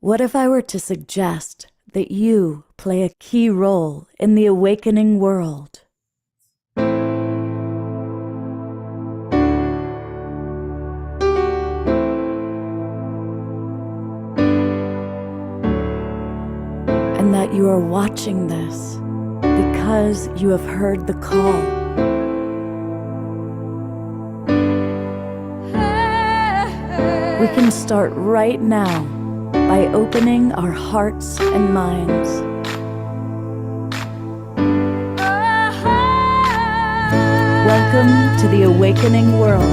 What if I were to suggest that you play a key role in the awakening world? And that you are watching this because you have heard the call. We can start right now by opening our hearts and minds. Welcome to the awakening world.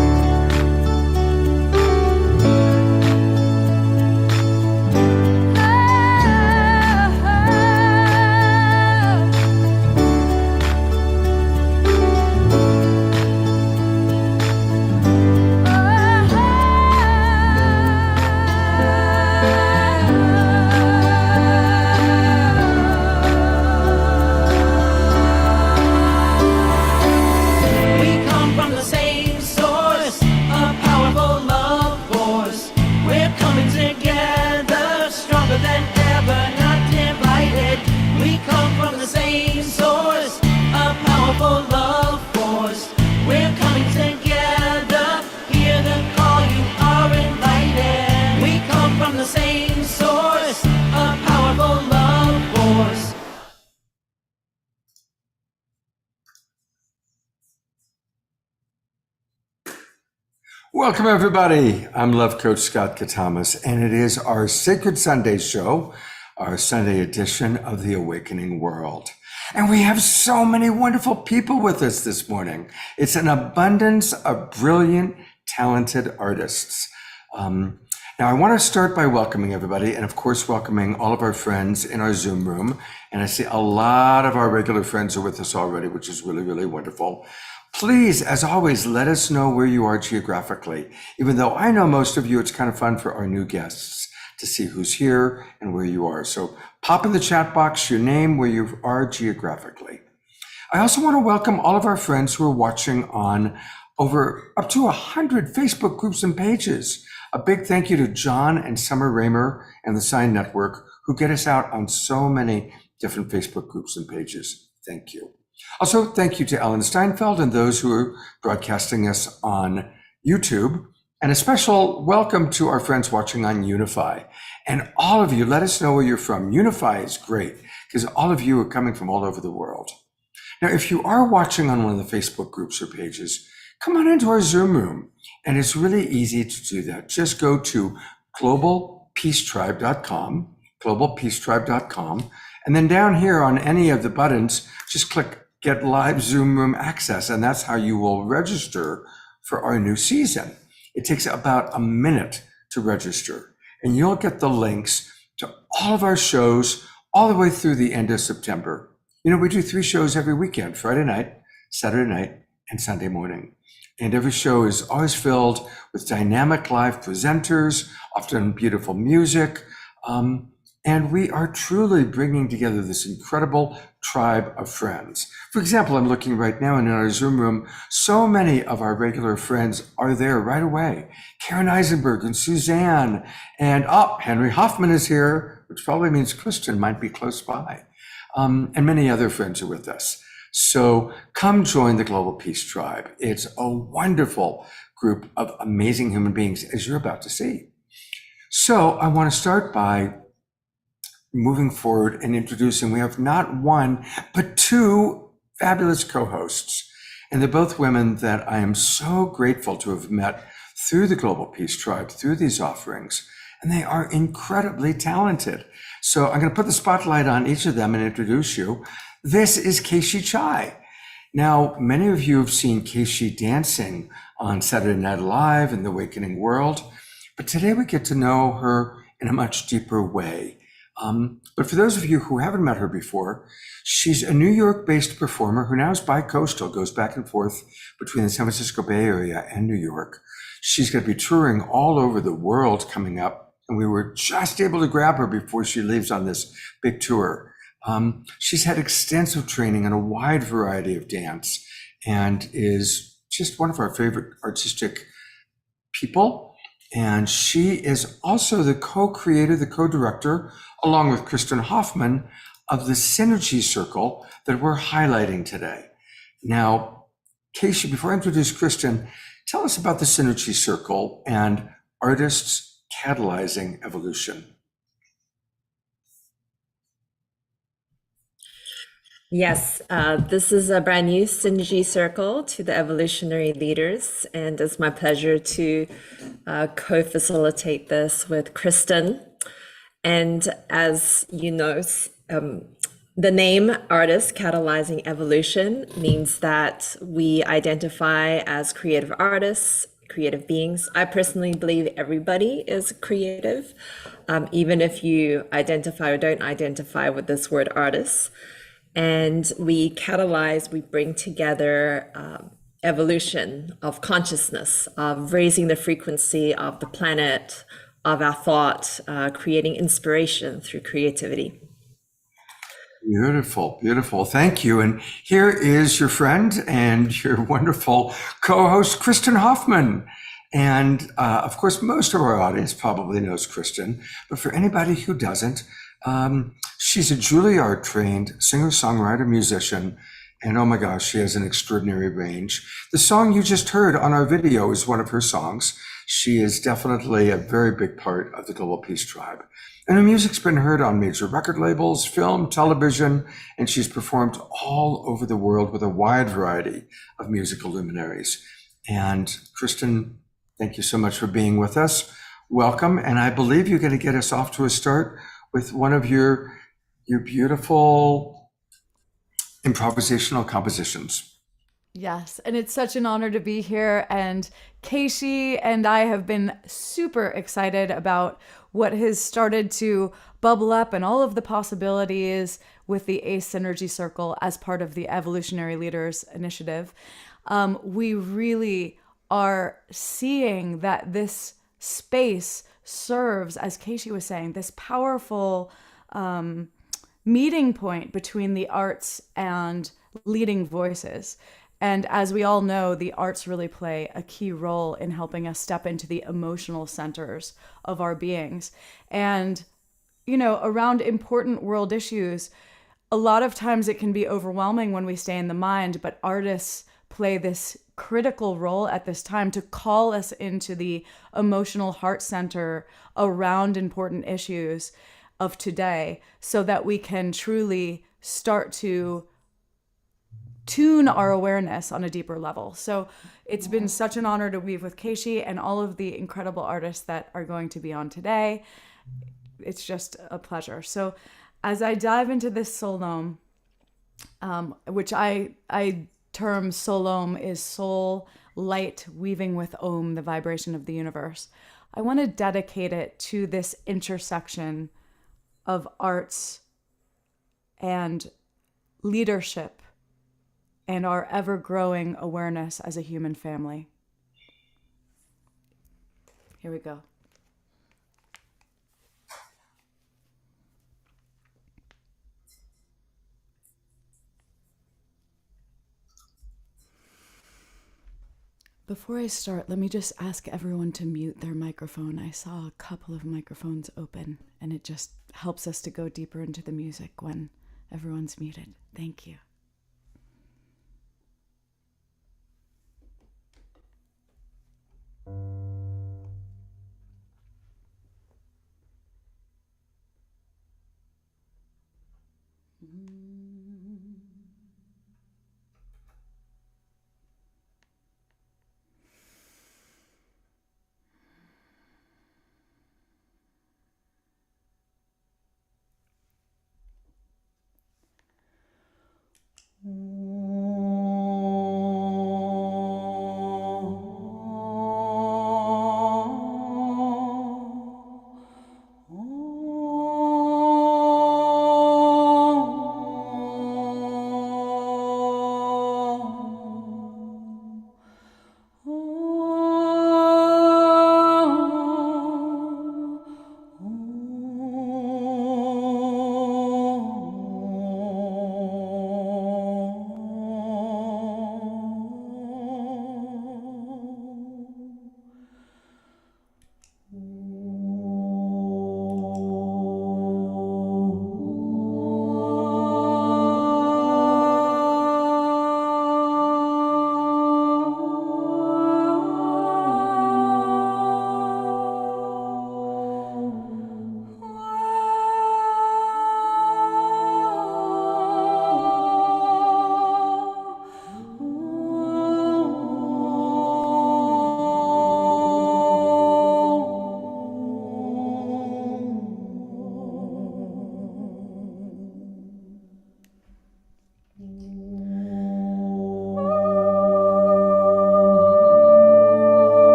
Welcome, everybody. I'm Love Coach Scott Katamas, and it is our Sacred Sunday show, our Sunday edition of the Awakening World. And we have so many wonderful people with us this morning. It's an abundance of brilliant, talented artists. Now, I want to start by welcoming everybody, and of course, welcoming all of our friends in our Zoom room. And I see a lot of our regular friends are with us already, which is really, really wonderful. Please, as always, let us know where you are geographically. Even though I know most of you, it's kind of fun for our new guests to see who's here and where you are. So pop in the chat box your name, where you are geographically. I also want to welcome all of our friends who are watching on over up to 100 Facebook groups and pages. A big thank you to John and Summer Raymer and the Sign Network, who get us out on so many different Facebook groups and pages. Thank you. Also, thank you to Ellen Steinfeld and those who are broadcasting us on YouTube. And a special welcome to our friends watching on Unify. And all of you, let us know where you're from. Unify is great because all of you are coming from all over the world. Now, if you are watching on one of the Facebook groups or pages, come on into our Zoom room. And it's really easy to do that. Just go to globalpeacetribe.com, globalpeacetribe.com. And then down here on any of the buttons, just click Get Live Zoom Room Access, and that's how you will register for our new season. It takes about a minute to register, and you'll get the links to all of our shows all the way through the end of September. You know, we do 3 shows every weekend: Friday night, Saturday night, and Sunday morning. And every show is always filled with dynamic live presenters, often beautiful music, and we are truly bringing together this incredible tribe of friends. For example, I'm looking right now in our Zoom room, so many of our regular friends are there right away. Karen Eisenberg and Suzanne, and Henry Hoffman is here, which probably means Kristen might be close by. And many other friends are with us. So come join the Global Peace Tribe. It's a wonderful group of amazing human beings, as you're about to see. So I want to start by moving forward and introducing, we have not one, but 2 fabulous co-hosts. And they're both women that I am so grateful to have met through the Global Peace Tribe, through these offerings. And they are incredibly talented. So I'm going to put the spotlight on each of them and introduce you. This is Keishi Chai. Now, many of you have seen Keishi dancing on Saturday Night Live and The Awakening World, but today we get to know her in a much deeper way. But for those of you who haven't met her before, she's a New York-based performer who now is bi-coastal, goes back and forth between the San Francisco Bay Area and New York. She's going to be touring all over the world coming up, and we were just able to grab her before she leaves on this big tour. She's had extensive training in a wide variety of dance and is just one of our favorite artistic people. And she is also the co-creator, the co-director, along with Kristen Hoffman, of the Synergy Circle that we're highlighting today. Now, Casey, before I introduce Kristen, tell us about the Synergy Circle and artists catalyzing evolution. Yes, this is a brand new Synergy Circle to the Evolutionary leaders, and it's my pleasure to co-facilitate this with Kristen. And as you know, the name Artist Catalyzing Evolution means that we identify as creative artists, creative beings. I personally believe everybody is creative, even if you identify or don't identify with this word artist. And we catalyze, we bring together evolution of consciousness, of raising the frequency of the planet, of our thought, creating inspiration through creativity. Beautiful, beautiful. Thank you. And here is your friend and your wonderful co-host, Kristen Hoffman. And of course, most of our audience probably knows Kristen, but for anybody who doesn't, she's a Juilliard trained singer, songwriter, musician, and oh my gosh, she has an extraordinary range. The song you just heard on our video is one of her songs. She is definitely a very big part of the Global Peace Tribe. And her music's been heard on major record labels, film, television, and she's performed all over the world with a wide variety of musical luminaries. And Kristen, thank you so much for being with us. Welcome. And I believe you're going to get us off to a start with one of your beautiful improvisational compositions. Yes, and it's such an honor to be here. And Casey and I have been super excited about what has started to bubble up and all of the possibilities with the ACE Synergy Circle as part of the Evolutionary Leaders Initiative. We really are seeing that this space serves, as Casey was saying, this powerful meeting point between the arts and leading voices. And as we all know, the arts really play a key role in helping us step into the emotional centers of our beings. And, you know, around important world issues, a lot of times it can be overwhelming when we stay in the mind, but artists play this critical role at this time to call us into the emotional heart center around important issues of today so that we can truly start to tune our awareness on a deeper level. So it's been such an honor to weave with Casey and all of the incredible artists that are going to be on today. It's just a pleasure. So as I dive into this solome, which I term solome is soul, light, weaving with Om, the vibration of the universe, I want to dedicate it to this intersection of arts and leadership and our ever-growing awareness as a human family. Here we go. Before I start, let me just ask everyone to mute their microphone. I saw a couple of microphones open, and it just helps us to go deeper into the music when everyone's muted. Thank you.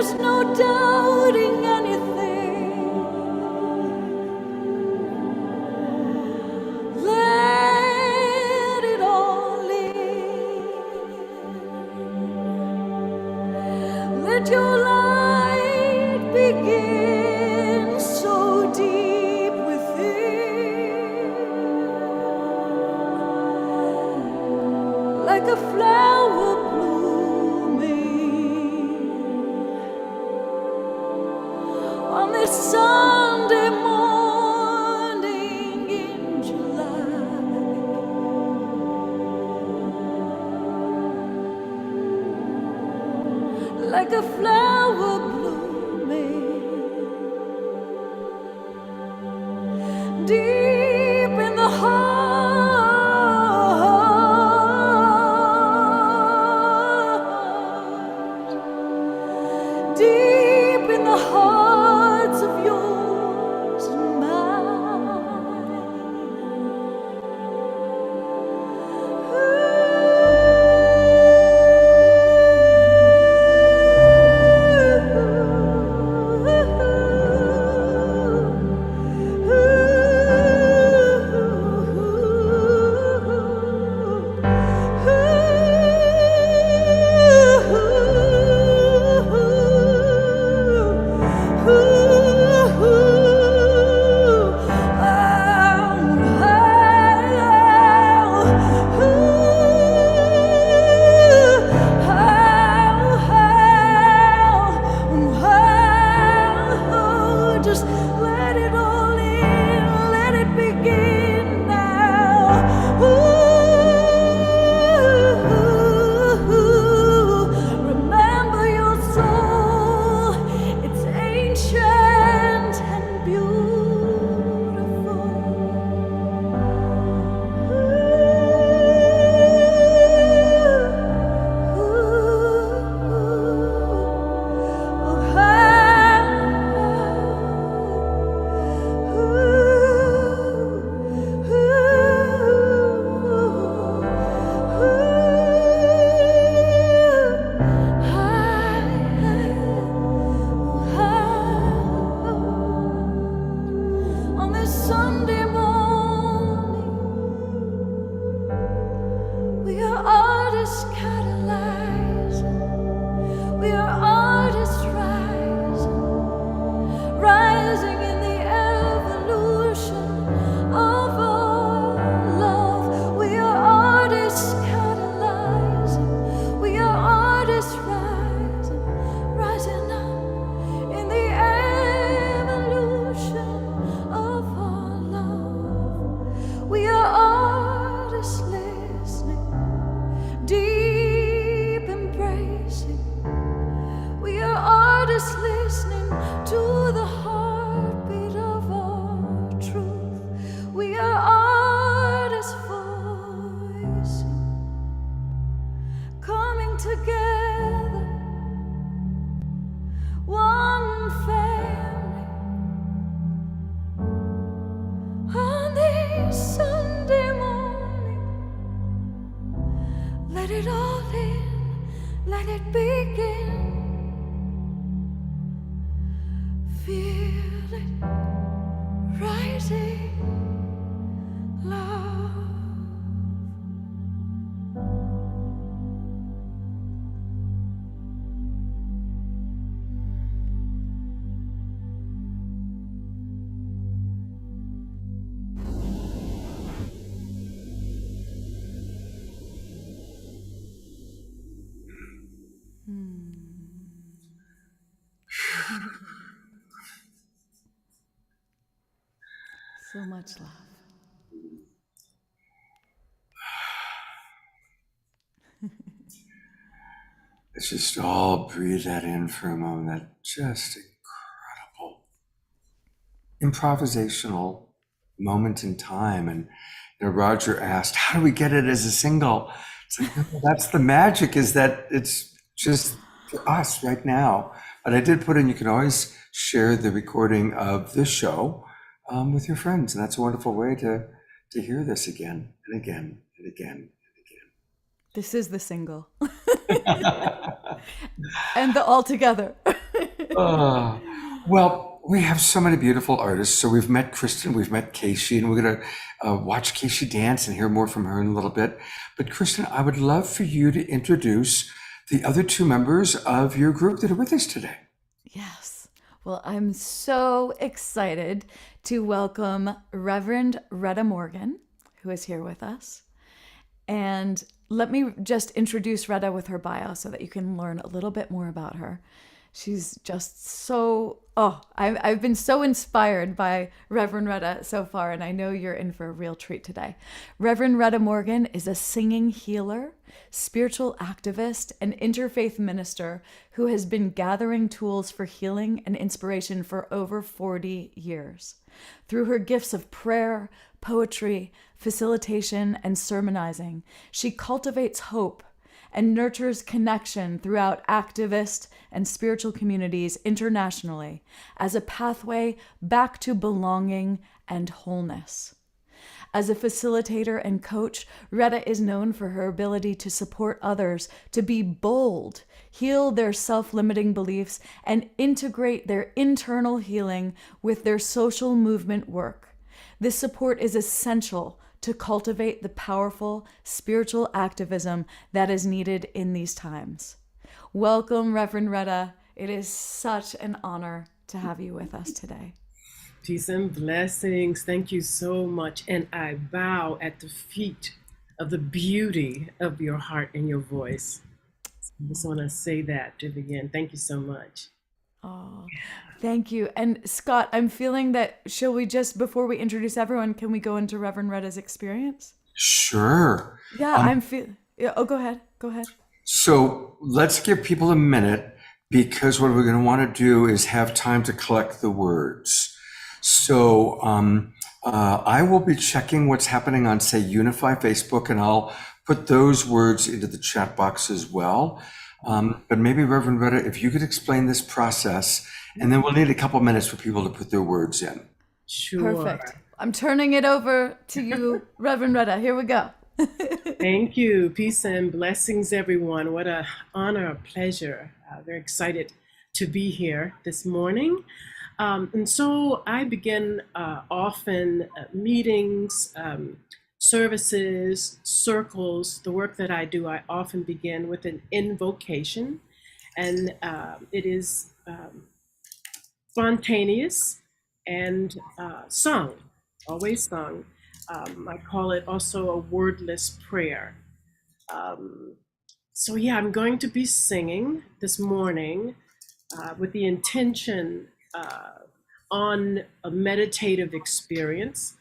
there's no doubting anything. Let it all in. Let your light begin so deep within, like a flower blooming on this Sunday morning in July. Like a flower blooming deep in the heart, deep in the hearts of yours and just let it all in, let it begin now. Remember your soul, it's ancient and on this Sunday morning, we are artists catalyzing. We are artists rising, rising in the evolution of our love. We are artists catalyzing. We are artists rising, rising up in the evolution of our love. We are artists listening, deep embracing. We are artists listening to the heartbeat of our truth. We are artists voicing, coming together, one family on this Sunday morning. Let it all in, let it begin. Feel it rising, love. So much love. Let's just all breathe that in for a moment. That just incredible improvisational moment in time. And Roger asked, how do we get it as a single? It's like, no, that's the magic, is that it's just for us right now. But I did put in, you can always share the recording of this show with your friends. And that's a wonderful way to hear this again and again and again. This is the single. And the all together. Uh, well, we have so many beautiful artists. So we've met Kristen, we've met Casey, and we're going to watch Casey dance and hear more from her in a little bit. But Kristen, I would love for you to introduce the other two members of your group that are with us today. Yes. Well, I'm so excited to welcome Reverend Retta Morgan, who is here with us. And let me just introduce Retta with her bio so that you can learn a little bit more about her. She's just so, I've been so inspired by Reverend Retta so far, and I know you're in for a real treat today. Reverend Retta Morgan is a singing healer, spiritual activist, and interfaith minister who has been gathering tools for healing and inspiration for over 40 years. Through her gifts of prayer, poetry, facilitation, and sermonizing, she cultivates hope and nurtures connection throughout activist and spiritual communities internationally as a pathway back to belonging and wholeness. As a facilitator and coach, Retta is known for her ability to support others to be bold, heal their self-limiting beliefs, and integrate their internal healing with their social movement work. This support is essential to cultivate the powerful spiritual activism that is needed in these times. Welcome, Reverend Retta. It is such an honor to have you with us today. Peace and blessings. Thank you so much. And I bow at the feet of the beauty of your heart and your voice. I just want to say that to begin. Thank you so much. Oh, thank you. And Scott, I'm feeling that, shall we just, before we introduce everyone, can we go into Reverend Retta's experience? Sure. Yeah, oh, go ahead. Go ahead. So let's give people a minute because what we're going to want to do is have time to collect the words. So I will be checking what's happening on, say, Unify Facebook, and I'll put those words into the chat box as well. But maybe, Reverend Retta, if you could explain this process, and then we'll need a couple minutes for people to put their words in. Sure. Perfect. I'm turning it over to you, Reverend Retta. Here we go. Thank you. Peace and blessings, everyone. What an honor, a pleasure. Very excited to be here this morning. And so I begin often meetings, services, circles. The work that I do, I often begin with an invocation, and it is spontaneous and sung, always sung. I call it also a wordless prayer. So yeah, I'm going to be singing this morning with the intention on a meditative experience,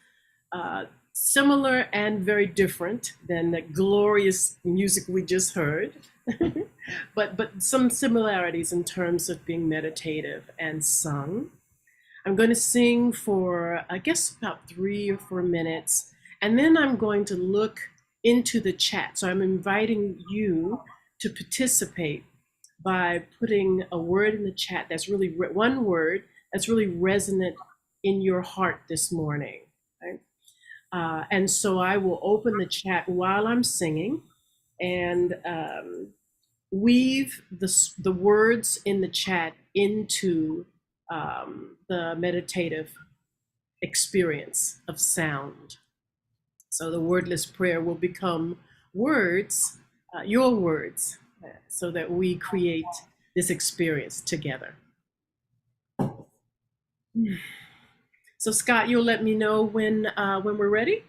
similar and very different than the glorious music we just heard, but some similarities in terms of being meditative and sung. I'm going to sing for, I guess, about 3 or 4 minutes, and then I'm going to look into the chat. So I'm inviting you to participate by putting a word in the chat that's really, one word that's really resonant in your heart this morning. Right? And so I will open the chat while I'm singing and weave the words in the chat into the meditative experience of sound. So the wordless prayer will become words, your words, so that we create this experience together. So Scott, you'll let me know when we're ready?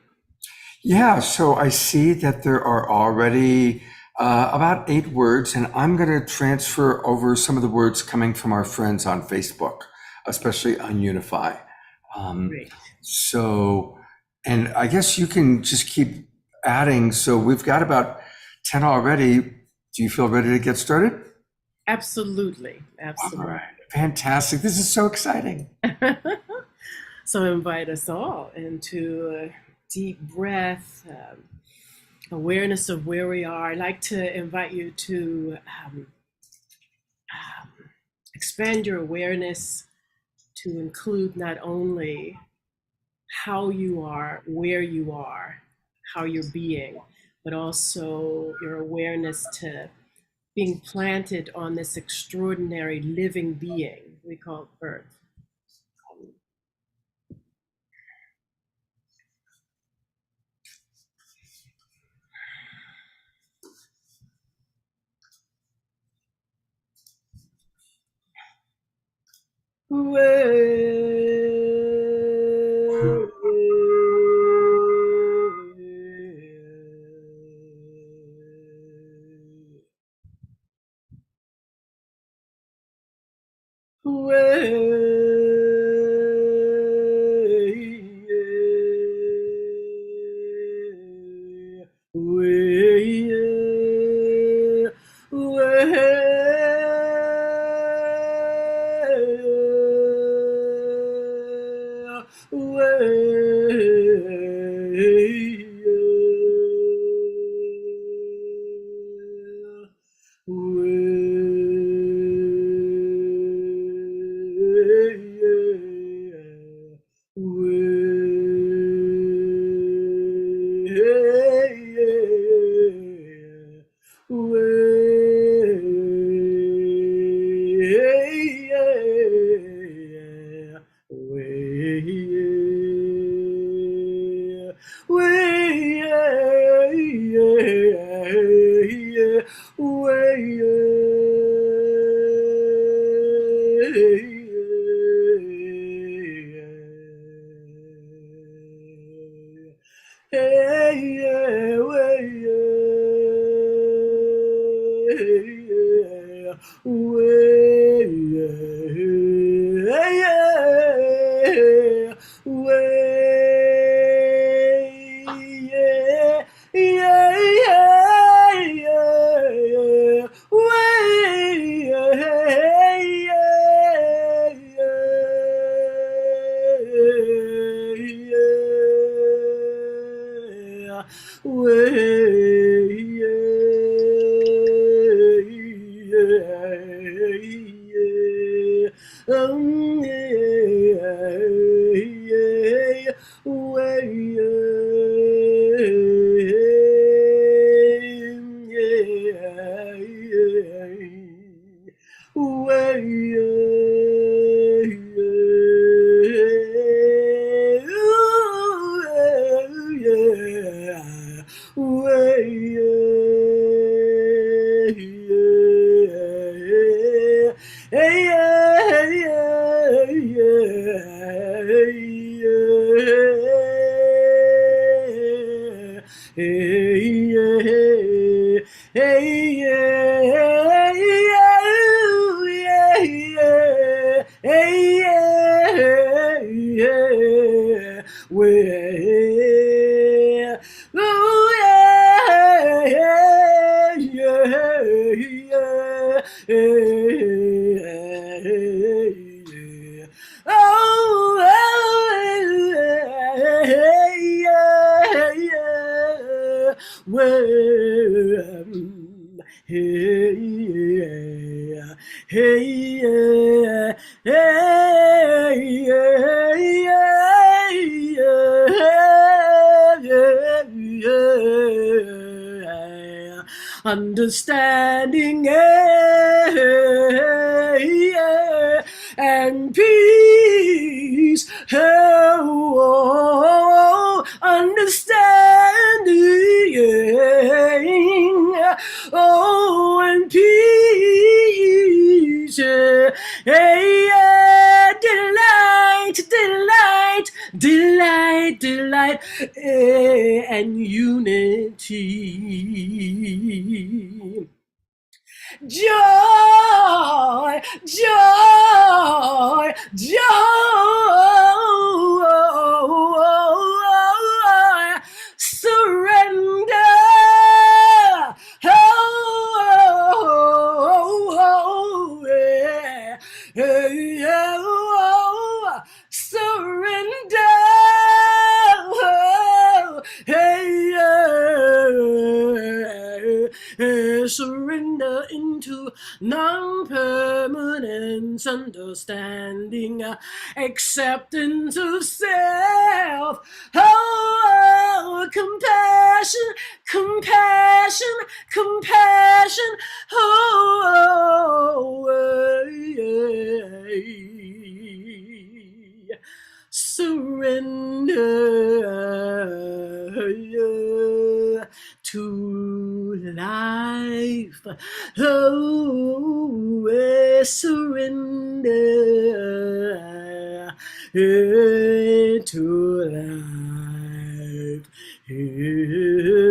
Yeah, so I see that there are already about 8 words, and I'm going to transfer over some of the words coming from our friends on Facebook, especially on Unify. Great. So, and I guess you can just keep adding. So we've got about 10 already. Do you feel ready to get started? Absolutely, absolutely. All right, fantastic. This is so exciting. So I invite us all into a deep breath, awareness of where we are. I'd like to invite you to expand your awareness to include not only how you are, where you are, how you're being, but also your awareness to being planted on this extraordinary living being we call Earth. Understanding and peace. Oh, understanding. Oh, and peace. Delight, delight, delight, delight, and unity. Joy, joy, joy, surrender. Surrender. Surrender into non-personality. permanence, understanding, acceptance of self. Oh, compassion, compassion, compassion. Oh, surrender to life. Oh, surrender to life.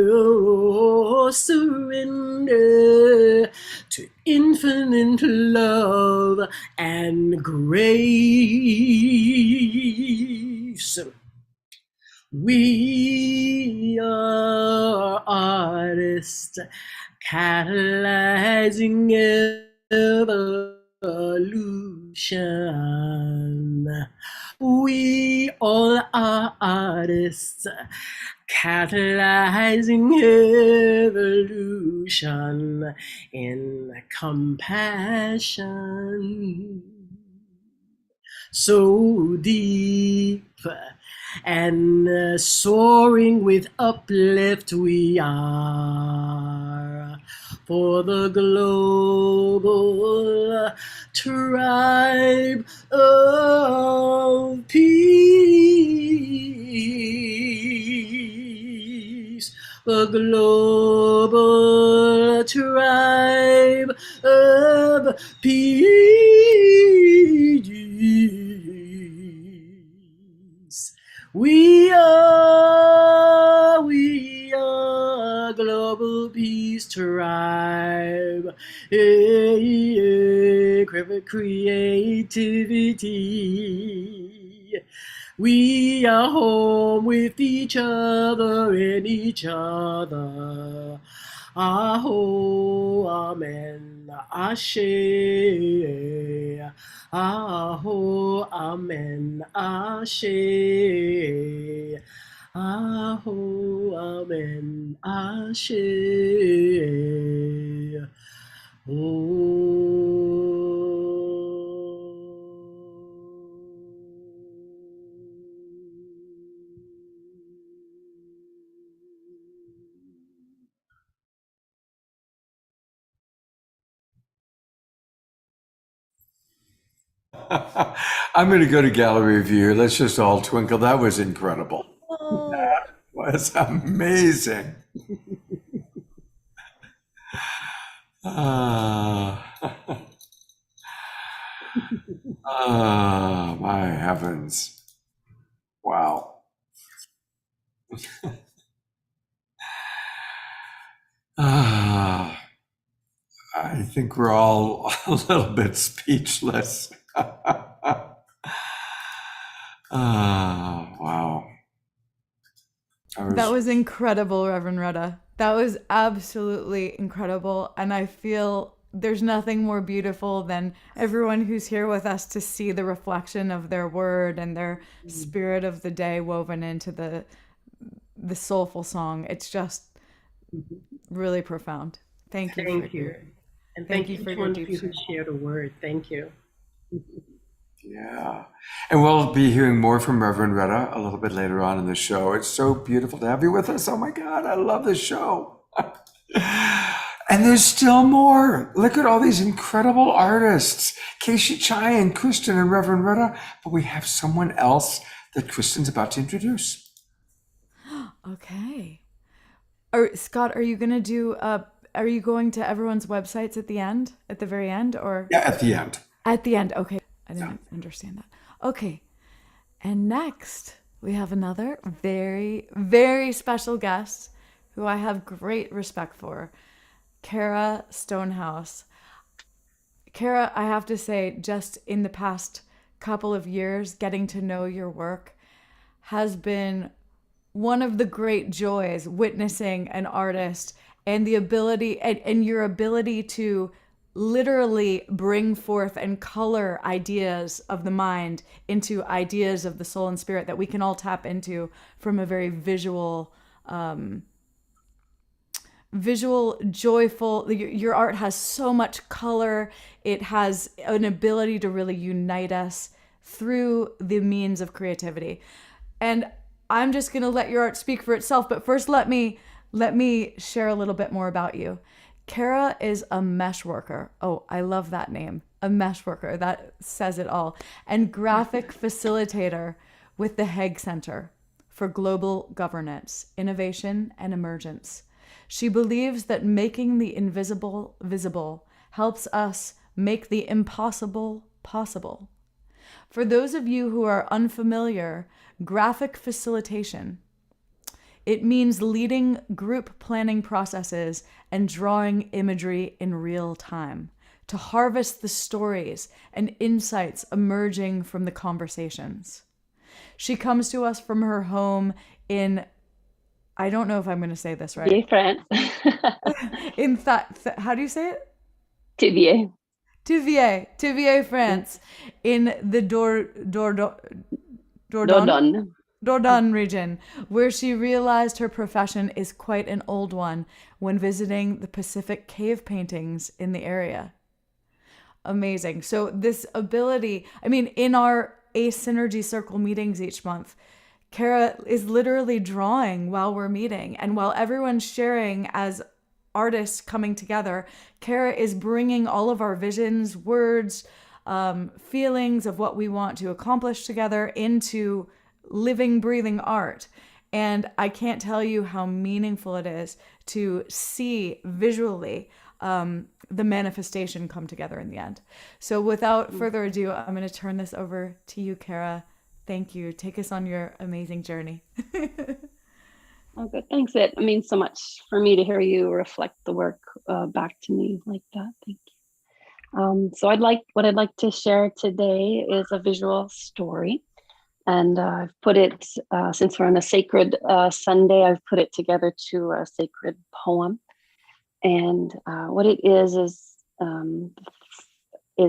Oh, surrender to infinite love and grace. We are artists, catalyzing evolution. We all are artists, catalyzing evolution in compassion. So deep and soaring with uplift we are for the global tribe of peace, the global tribe of peace. We are global peace tribe. Creativity. We are home with each other and each other. Aho, amen, ashe. Aho, amen, ashe. Aho, amen, ashe. I'm going to go to gallery view. Let's just all twinkle. That was incredible. That was amazing. Ah, ah, my heavens. Wow. Ah, I think we're all a little bit speechless. Ah, wow. That was incredible, Reverend Retta. That was absolutely incredible. And I feel there's nothing more beautiful than everyone who's here with us to see the reflection of their word and their spirit of the day woven into the soulful song. It's just really profound. Thank you. Thank you. And thank you for each one of you who shared a word. Thank you. Yeah. And we'll be hearing more from Reverend Retta a little bit later on in the show. It's so beautiful to have you with us. Oh my God, I love this show. And there's still more. Look at all these incredible artists, Keishi Chai and Kristen and Reverend Retta. But we have someone else that Kristen's about to introduce. Okay. Scott, are you going to everyone's websites at the end, at the very end, or? Yeah, at the end. At the end. Okay. I didn't understand that. Okay. And next, we have another very, very special guest who I have great respect for, Kara Stonehouse. Kara, I have to say, just in the past couple of years, getting to know your work has been one of the great joys, witnessing an artist and the ability and your ability to literally bring forth and color ideas of the mind into ideas of the soul and spirit that we can all tap into from a very visual visual, joyful. Your art has so much color. It has an ability to really unite us through the means of creativity. And I'm just going to let your art speak for itself, but first let me share a little bit more about you. Kara is a mesh worker. Oh, I love that name. A mesh worker. That says it all. And graphic facilitator with the Hague Center for Global Governance, Innovation, and Emergence. She believes that making the invisible visible helps us make the impossible possible. For those of you who are unfamiliar, graphic facilitation, it means leading group planning processes and drawing imagery in real time to harvest the stories and insights emerging from the conversations. She comes to us from her home in, I don't know if I'm going to say this right. Vieux, France. In how do you say it? Tivier. Tivier, France, in the Dordogne region, where she realized her profession is quite an old one when visiting the Pacific cave paintings in the area. Amazing. So this ability, I mean, in our ACE Synergy Circle meetings each month, Kara is literally drawing while we're meeting. And while everyone's sharing as artists coming together, Kara is bringing all of our visions, words, feelings of what we want to accomplish together into living, breathing art. And I can't tell you how meaningful it is to see visually the manifestation come together in the end. So without further ado, I'm going to turn this over to you, Kara. Thank you. Take us on your amazing journey. Oh, good. Thanks. It means so much for me to hear you reflect the work back to me like that. Thank you. So what I'd like to share today is a visual story. And I've put it, since we're on a sacred Sunday, I've put it together to a sacred poem. And what it is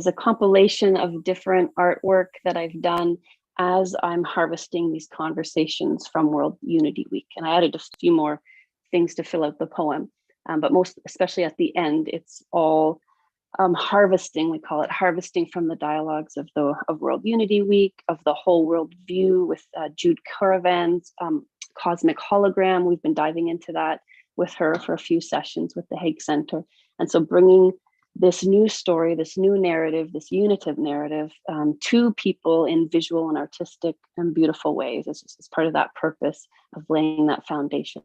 a compilation of different artwork that I've done as I'm harvesting these conversations from World Unity Week. And I added a few more things to fill out the poem, but most, especially at the end, it's all harvesting. We call it harvesting from the dialogues of World Unity Week, of the whole world view with Jude Caravan's cosmic hologram. We've been diving into that with her for a few sessions with the Hague Center. And so bringing this new story, this new narrative, this unitive narrative to people in visual and artistic and beautiful ways is part of that purpose of laying that foundation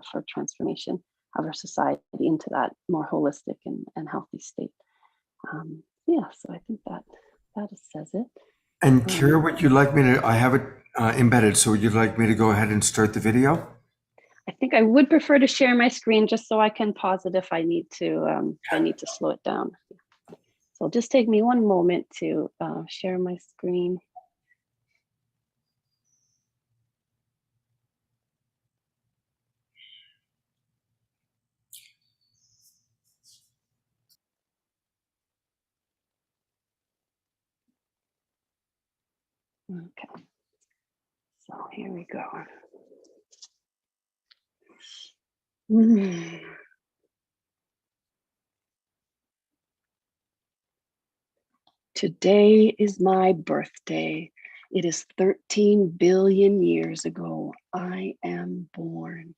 for transformation of our society into that more holistic and healthy state. So I think that says it. And Kira, would you like me to, I have it embedded, so would you like me to go ahead and start the video? I think I would prefer to share my screen just so I can pause it if I need to slow it down. So just take me one moment to share my screen. Okay, so here we go. Today is my birthday. It is 13 billion years ago. I am born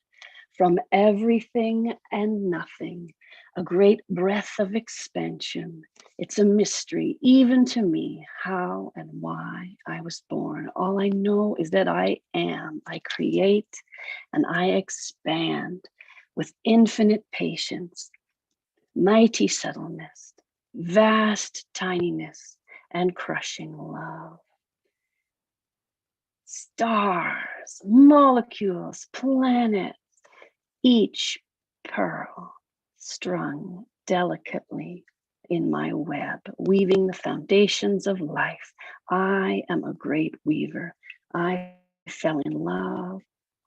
from everything and nothing, a great breath of expansion. It's a mystery, even to me, how and why I was born. All I know is that I am. I create and I expand with infinite patience, mighty subtleness, vast tininess, and crushing love. Stars, molecules, planets, each pearl strung delicately in my web, weaving the foundations of life. I am a great weaver. I fell in love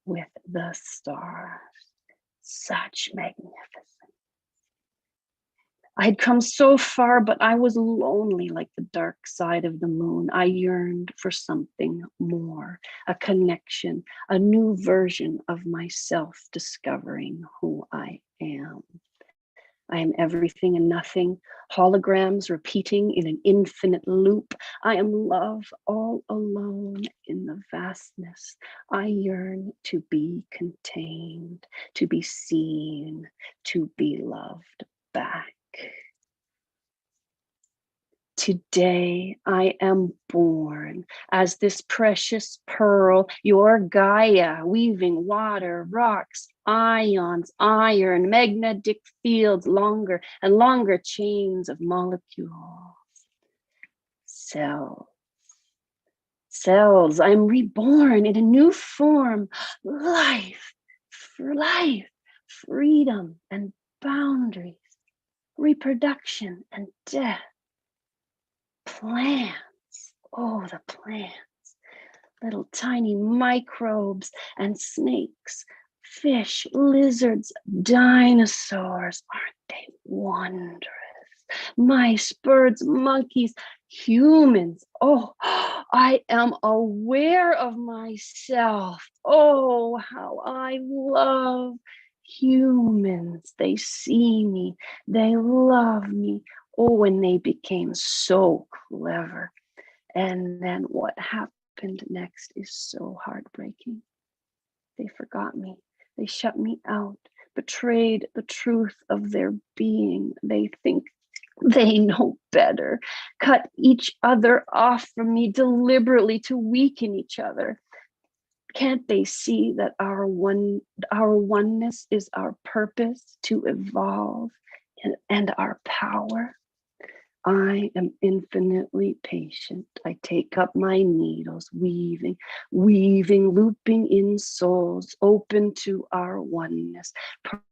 with the stars. Such magnificence. I had come so far, but I was lonely like the dark side of the moon. I yearned for something more, a connection, a new version of myself, discovering who I am. I am everything and nothing, holograms repeating in an infinite loop. I am love all alone in the vastness. I yearn to be contained, to be seen, to be loved back. Today I am born as this precious pearl, your Gaia, weaving water, rocks, ions, iron, magnetic fields, longer and longer chains of molecules. Cells. Cells, I'm reborn in a new form. Life, freedom and boundaries, reproduction and death. Plants, oh, the plants, little tiny microbes and snakes, fish, lizards, dinosaurs, aren't they wondrous? Mice, birds, monkeys, humans. Oh, I am aware of myself. Oh, how I love humans. They see me, they love me. Oh, when they became so clever. And then what happened next is so heartbreaking. They forgot me. They shut me out, betrayed the truth of their being. They think they know better, cut each other off from me deliberately to weaken each other. Can't they see that our oneness is our purpose to evolve and our power? I am infinitely patient. I take up my needles, weaving, looping in souls, open to our oneness.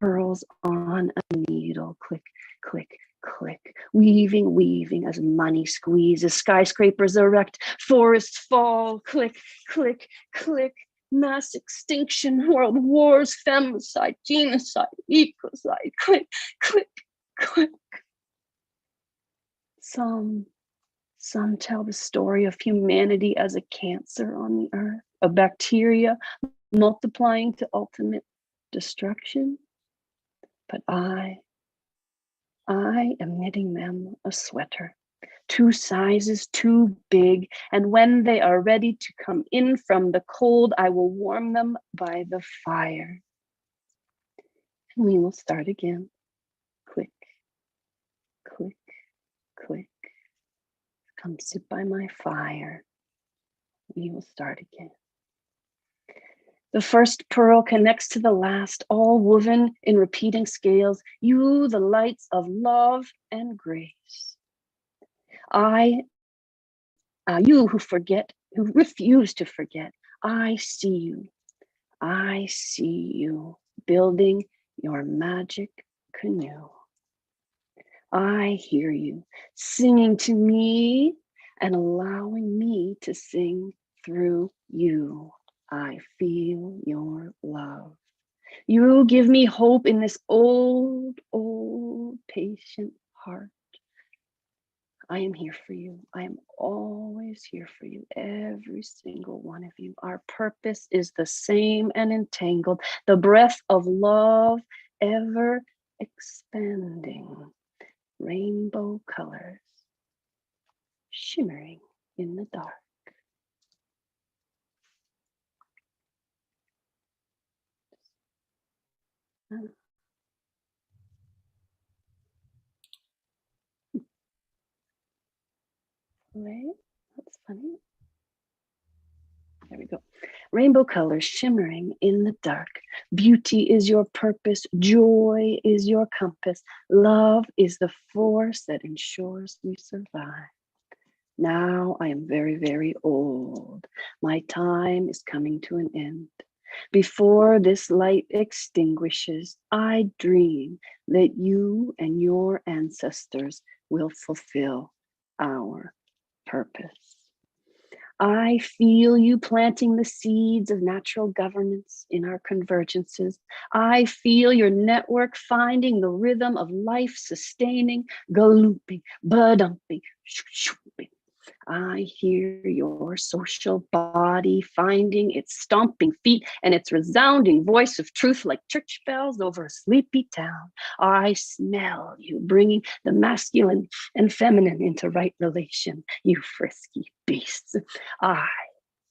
Pearls on a needle, click, click, click. Weaving as money squeezes, skyscrapers erect, forests fall, click, click, click. Mass extinction, world wars, femicide, genocide, ecocide, click, click, click. Some tell the story of humanity as a cancer on the earth, a bacteria multiplying to ultimate destruction. But I am knitting them a sweater, 2 sizes too big, and when they are ready to come in from the cold, I will warm them by the fire. And we will start again. Click, click, click. Come sit by my fire. We will start again. The first pearl connects to the last, all woven in repeating scales. You, the lights of love and grace. You who refuse to forget, I see you building your magic canoe. I hear you singing to me and allowing me to sing through you. I feel your love. You give me hope in this old, patient heart. I am here for you. I am always here for you, every single one of you. Our purpose is the same and entangled, the breath of love ever expanding. Rainbow colors shimmering in the dark. Wait, that's funny. There we go. Rainbow colors shimmering in the dark. Beauty is your purpose. Joy is your compass. Love is the force that ensures we survive. Now I am very, very old. My time is coming to an end. Before this light extinguishes, I dream that you and your ancestors will fulfill our purpose. I feel you planting the seeds of natural governance in our convergences. I feel your network finding the rhythm of life sustaining, galooping, badumping, shooping. I hear your social body finding its stomping feet and its resounding voice of truth like church bells over a sleepy town. I smell you bringing the masculine and feminine into right relation, you frisky beasts. I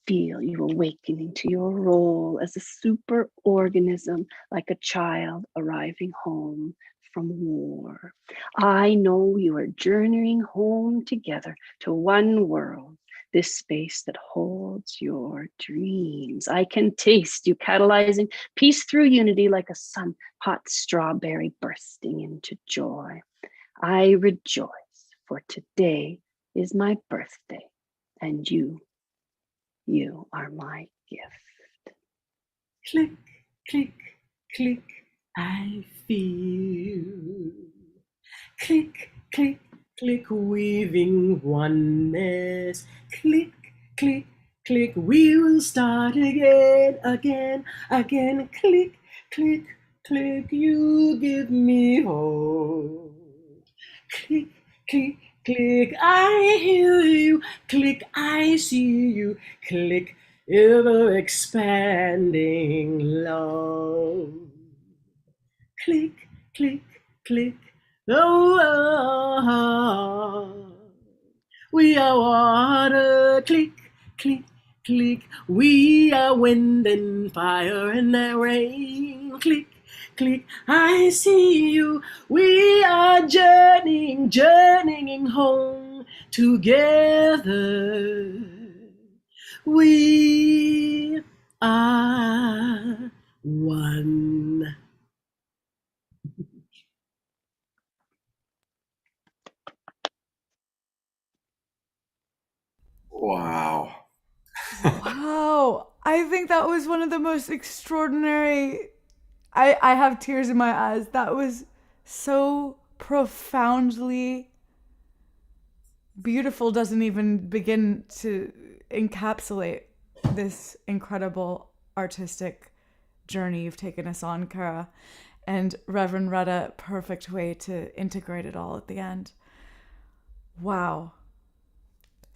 feel you awakening to your role as a super organism, like a child arriving home from war. I know you are journeying home together to one world, this space that holds your dreams. I can taste you catalyzing peace through unity like a sun-hot strawberry bursting into joy. I rejoice, for today is my birthday, and you are my gift. Click, click, click, I feel. Click, click, click, weaving oneness. Click, click, click, we will start again, again, again. Click, click, click, you give me hope. Click, click, click, I hear you. Click, I see you. Click, ever expanding love. Click, click, click. Oh, we are water. Click, click, click. We are wind and fire and rain. Click, click. I see you. We are journeying home together. We are one. Wow. Wow. I think that was one of the most extraordinary. I have tears in my eyes. That was so profoundly beautiful, doesn't even begin to encapsulate this incredible artistic journey you've taken us on, Kara. And Reverend Retta, perfect way to integrate it all at the end. Wow.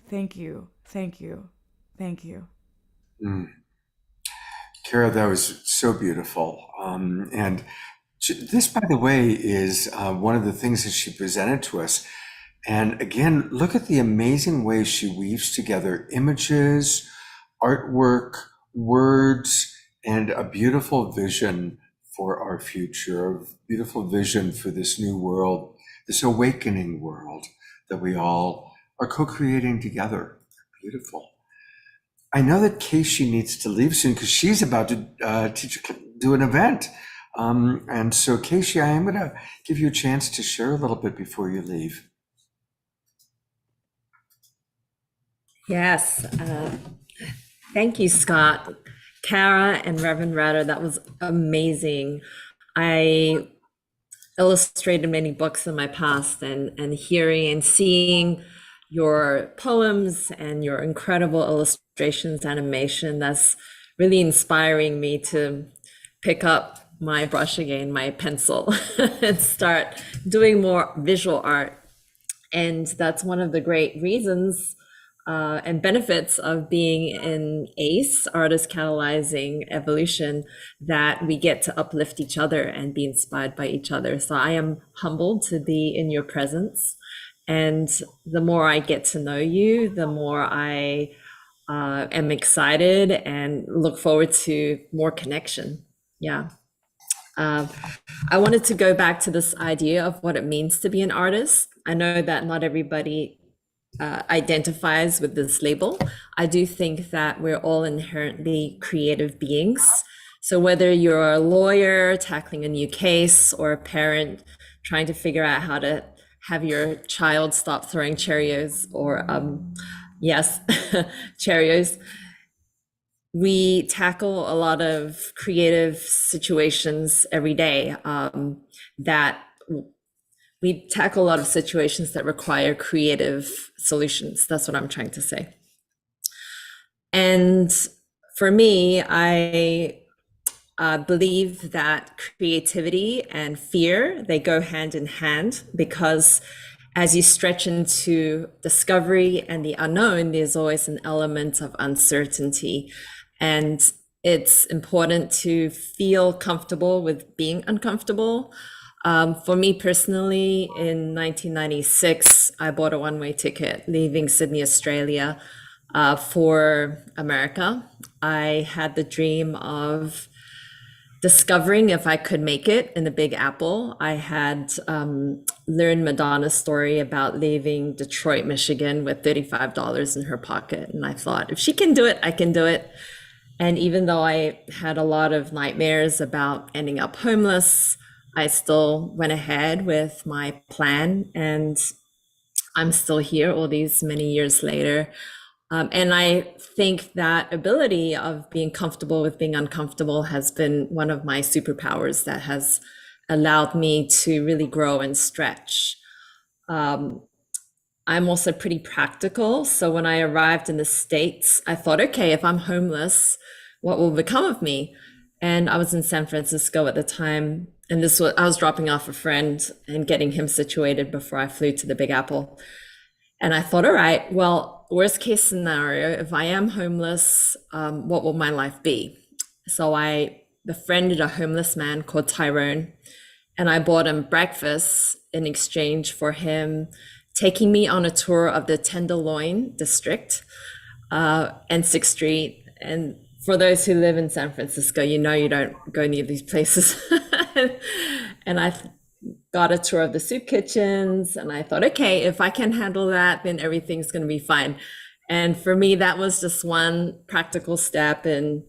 Thank you. Thank you. Thank you. Kara, that was so beautiful. And this, by the way, is one of the things that she presented to us. And again, look at the amazing way she weaves together images, artwork, words, and a beautiful vision for our future, a beautiful vision for this new world, this awakening world that we all are co-creating together. Beautiful. I know that Casey needs to leave soon because she's about to do an event. And so, Casey, I am going to give you a chance to share a little bit before you leave. Yes. Thank you, Scott. Kara and Reverend Retta, that was amazing. I illustrated many books in my past, and hearing and seeing your poems and your incredible illustrations, animation, that's really inspiring me to pick up my brush again, my pencil, and start doing more visual art. And that's one of the great reasons and benefits of being in ACE, Artist Catalyzing Evolution, that we get to uplift each other and be inspired by each other. So I am humbled to be in your presence. And the more I get to know you, the more I am excited and look forward to more connection. Yeah. I wanted to go back to this idea of what it means to be an artist. I know that not everybody identifies with this label. I do think that we're all inherently creative beings. So whether you're a lawyer tackling a new case or a parent trying to figure out how to have your child stop throwing Cheerios or yes, Cheerios, we tackle a lot of creative situations every day that we tackle a lot of situations that require creative solutions. That's what I'm trying to say. And for me, I believe that creativity and fear, they go hand in hand, because as you stretch into discovery and the unknown, there's always an element of uncertainty. And it's important to feel comfortable with being uncomfortable. For me personally, in 1996, I bought a one-way ticket leaving Sydney, Australia, for America. I had the dream of discovering if I could make it in the Big Apple. I had learned Madonna's story about leaving Detroit, Michigan with $35 in her pocket. And I thought, if she can do it, I can do it. And even though I had a lot of nightmares about ending up homeless, I still went ahead with my plan. And I'm still here all these many years later. And I think that ability of being comfortable with being uncomfortable has been one of my superpowers that has allowed me to really grow and stretch. I'm also pretty practical. So when I arrived in the States, I thought, okay, if I'm homeless, what will become of me? And I was in San Francisco at the time. And I was dropping off a friend and getting him situated before I flew to the Big Apple. And I thought, all right, well, worst case scenario, if I am homeless, what will my life be? So I befriended a homeless man called Tyrone, and I bought him breakfast in exchange for him taking me on a tour of the Tenderloin district and 6th Street. And for those who live in San Francisco, you know you don't go near these places. And I got a tour of the soup kitchens, and I thought, okay, if I can handle that, then everything's going to be fine. And for me, that was just one practical step in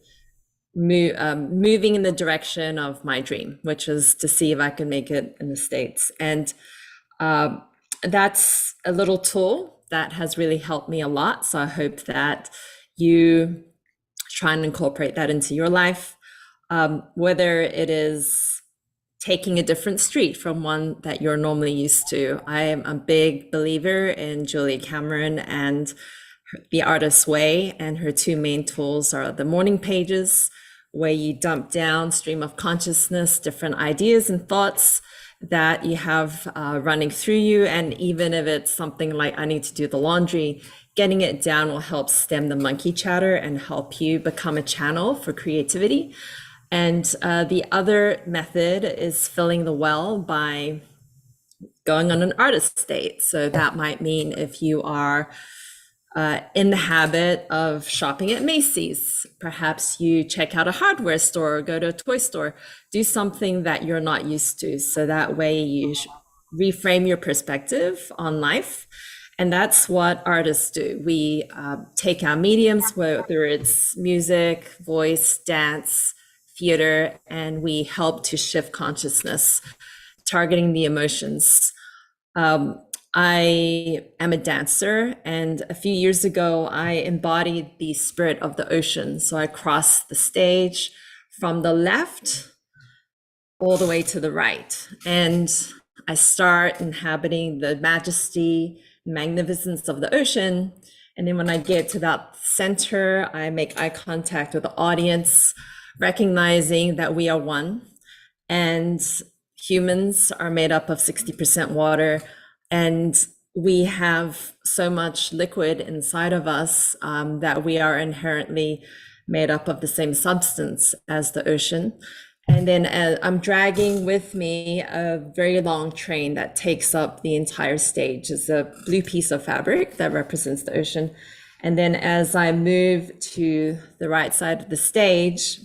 moving in the direction of my dream, which was to see if I could make it in the States. And that's a little tool that has really helped me a lot. So I hope that you try and incorporate that into your life, whether it is taking a different street from one that you're normally used to. I am a big believer in Julia Cameron and The Artist's Way, and her two main tools are the morning pages, where you dump down stream of consciousness, different ideas and thoughts that you have running through you. And even if it's something like I need to do the laundry, getting it down will help stem the monkey chatter and help you become a channel for creativity. And the other method is filling the well by going on an artist date. So that might mean if you are in the habit of shopping at Macy's, perhaps you check out a hardware store or go to a toy store, do something that you're not used to. So that way you reframe your perspective on life. And that's what artists do. We take our mediums, whether it's music, voice, dance, theater, and we help to shift consciousness, targeting the emotions. I am a dancer, and a few years ago, I embodied the spirit of the ocean. So I crossed the stage from the left all the way to the right. And I start inhabiting the majesty, magnificence of the ocean. And then when I get to that center, I make eye contact with the audience, recognizing that we are one, and humans are made up of 60% water, and we have so much liquid inside of us that we are inherently made up of the same substance as the ocean. And then I'm dragging with me a very long train that takes up the entire stage. It's a blue piece of fabric that represents the ocean. And then as I move to the right side of the stage,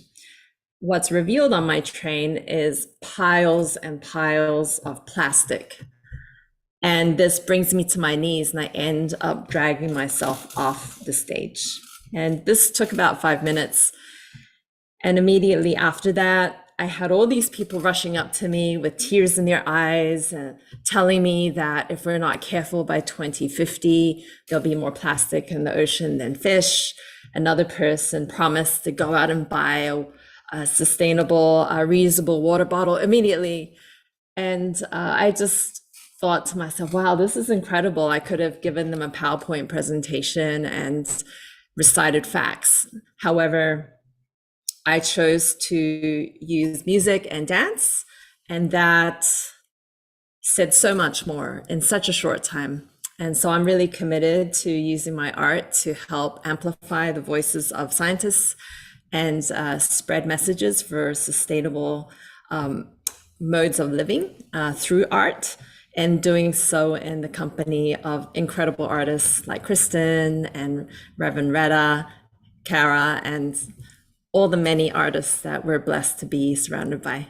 what's revealed on my train is piles and piles of plastic. And this brings me to my knees, and I end up dragging myself off the stage. And this took about 5 minutes. And immediately after that, I had all these people rushing up to me with tears in their eyes and telling me that if we're not careful by 2050, there'll be more plastic in the ocean than fish. Another person promised to go out and buy a sustainable, reusable water bottle immediately. And I just thought to myself, wow, this is incredible. I could have given them a PowerPoint presentation and recited facts. However, I chose to use music and dance, and that said so much more in such a short time. And so I'm really committed to using my art to help amplify the voices of scientists and spread messages for sustainable modes of living through art, and doing so in the company of incredible artists like Kristen and Reverend Retta, Kara, and all the many artists that we're blessed to be surrounded by.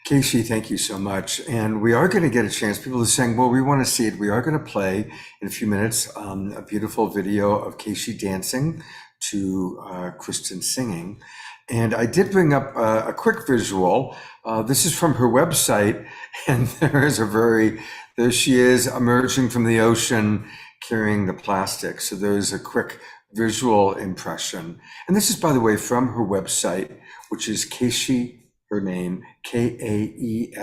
Casey, thank you so much. And we are going to get a chance. People are saying, well, we want to see it. We are going to play in a few minutes a beautiful video of Casey dancing to Kristen singing. And I did bring up a quick visual. This is from her website. And there she is emerging from the ocean carrying the plastic. So there's a quick visual impression. And this is, by the way, from her website, which is Casey, her name, KAESHI.com.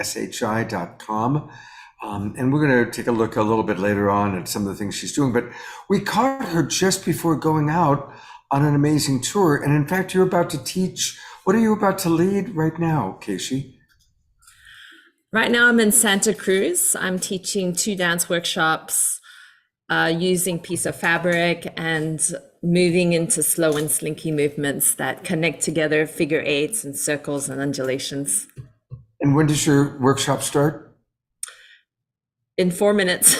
And we're going to take a look a little bit later on at some of the things she's doing. But we caught her just before going out on an amazing tour. And in fact, you're about to teach. What are you about to lead right now, Casey? Right now, I'm in Santa Cruz. I'm teaching 2 dance workshops using piece of fabric and moving into slow and slinky movements that connect together figure eights and circles and undulations. And when does your workshop start? In 4 minutes.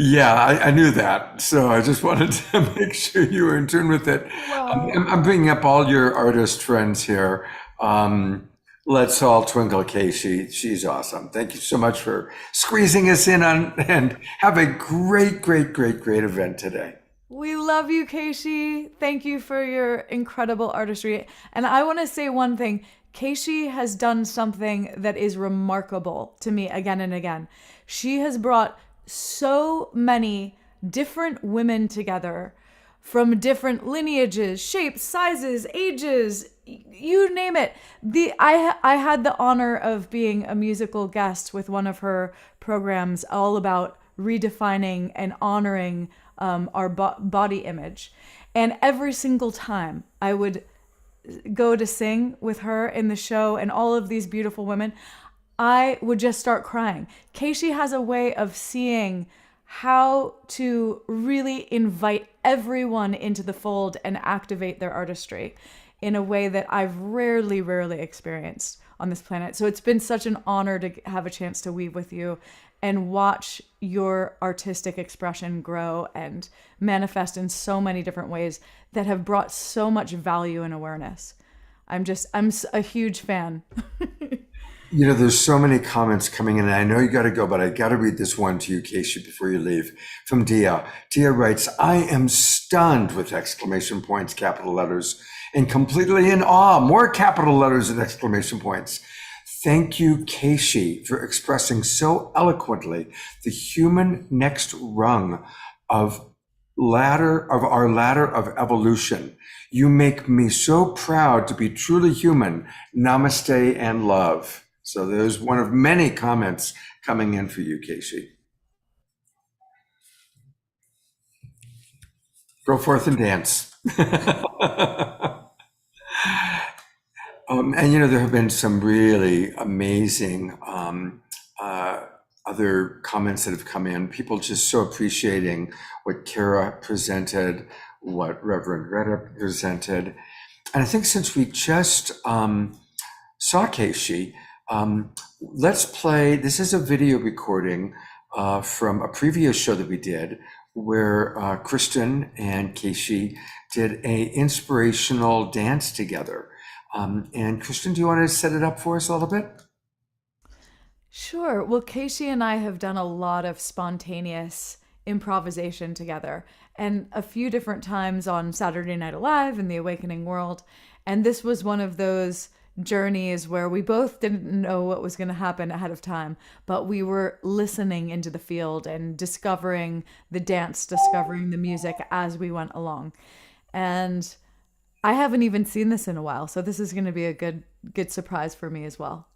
Yeah, I knew that. So I just wanted to make sure you were in tune with it. Wow. I'm bringing up all your artist friends here. Let's all twinkle Casey. She's awesome. Thank you so much for squeezing us in on, and have a great, great, great, great event today. We love you, Casey. Thank you for your incredible artistry. And I want to say one thing. Casey has done something that is remarkable to me again and again. She has brought so many different women together from different lineages, shapes, sizes, ages, you name it. I had the honor of being a musical guest with one of her programs all about redefining and honoring our body image. And every single time I would go to sing with her in the show and all of these beautiful women, I would just start crying. Casey has a way of seeing how to really invite everyone into the fold and activate their artistry in a way that I've rarely experienced on this planet. So it's been such an honor to have a chance to weave with you and watch your artistic expression grow and manifest in so many different ways that have brought so much value and awareness. I'm a huge fan. You know, there's so many comments coming in, and I know you got to go, but I got to read this one to you, Casey, before you leave. From Dia. Dia writes, I am stunned with exclamation points, capital letters, and completely in awe, more capital letters and exclamation points. Thank you, Casey, for expressing so eloquently the human next rung of our ladder of evolution. You make me so proud to be truly human. Namaste and love. So there's one of many comments coming in for you, Casey. Go forth and dance. And you know, there have been some really amazing other comments that have come in. People just so appreciating what Kara presented, what Reverend Retta presented. And I think since we just saw Casey, let's play, this is a video recording from a previous show that we did where Kristen and Casey did a inspirational dance together. And Kristen, do you want to set it up for us a little bit? Sure. Well, Casey and I have done a lot of spontaneous improvisation together, and a few different times on Saturday Night Alive and The Awakening World. And this was one of those journeys where we both didn't know what was going to happen ahead of time, but we were listening into the field and discovering the dance, discovering the music as we went along. And I haven't even seen this in a while, so this is going to be a good surprise for me as well.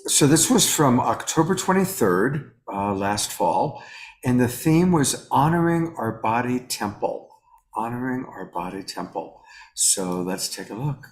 So this was from October 23rd, last fall, and the theme was honoring our body temple. Honoring our body temple. So let's take a look.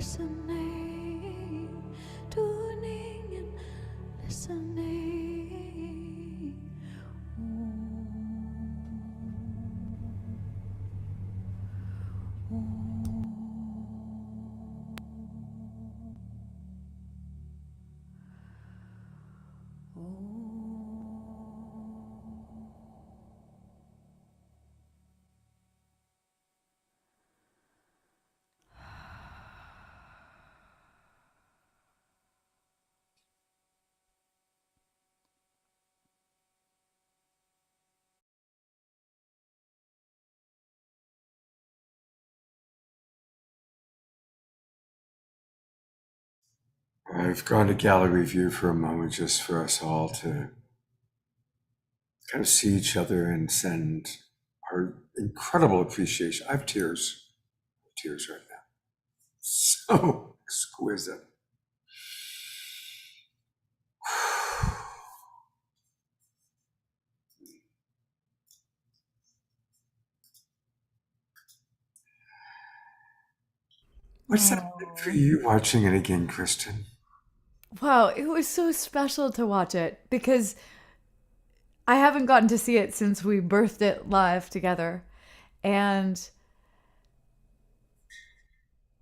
listening, tuning and listening. I've gone to gallery view for a moment just for us all to kind of see each other and send our incredible appreciation. I have tears right now. So exquisite. What's that like for you watching it again, Kristen? Wow, it was so special to watch it because I haven't gotten to see it since we birthed it live together. And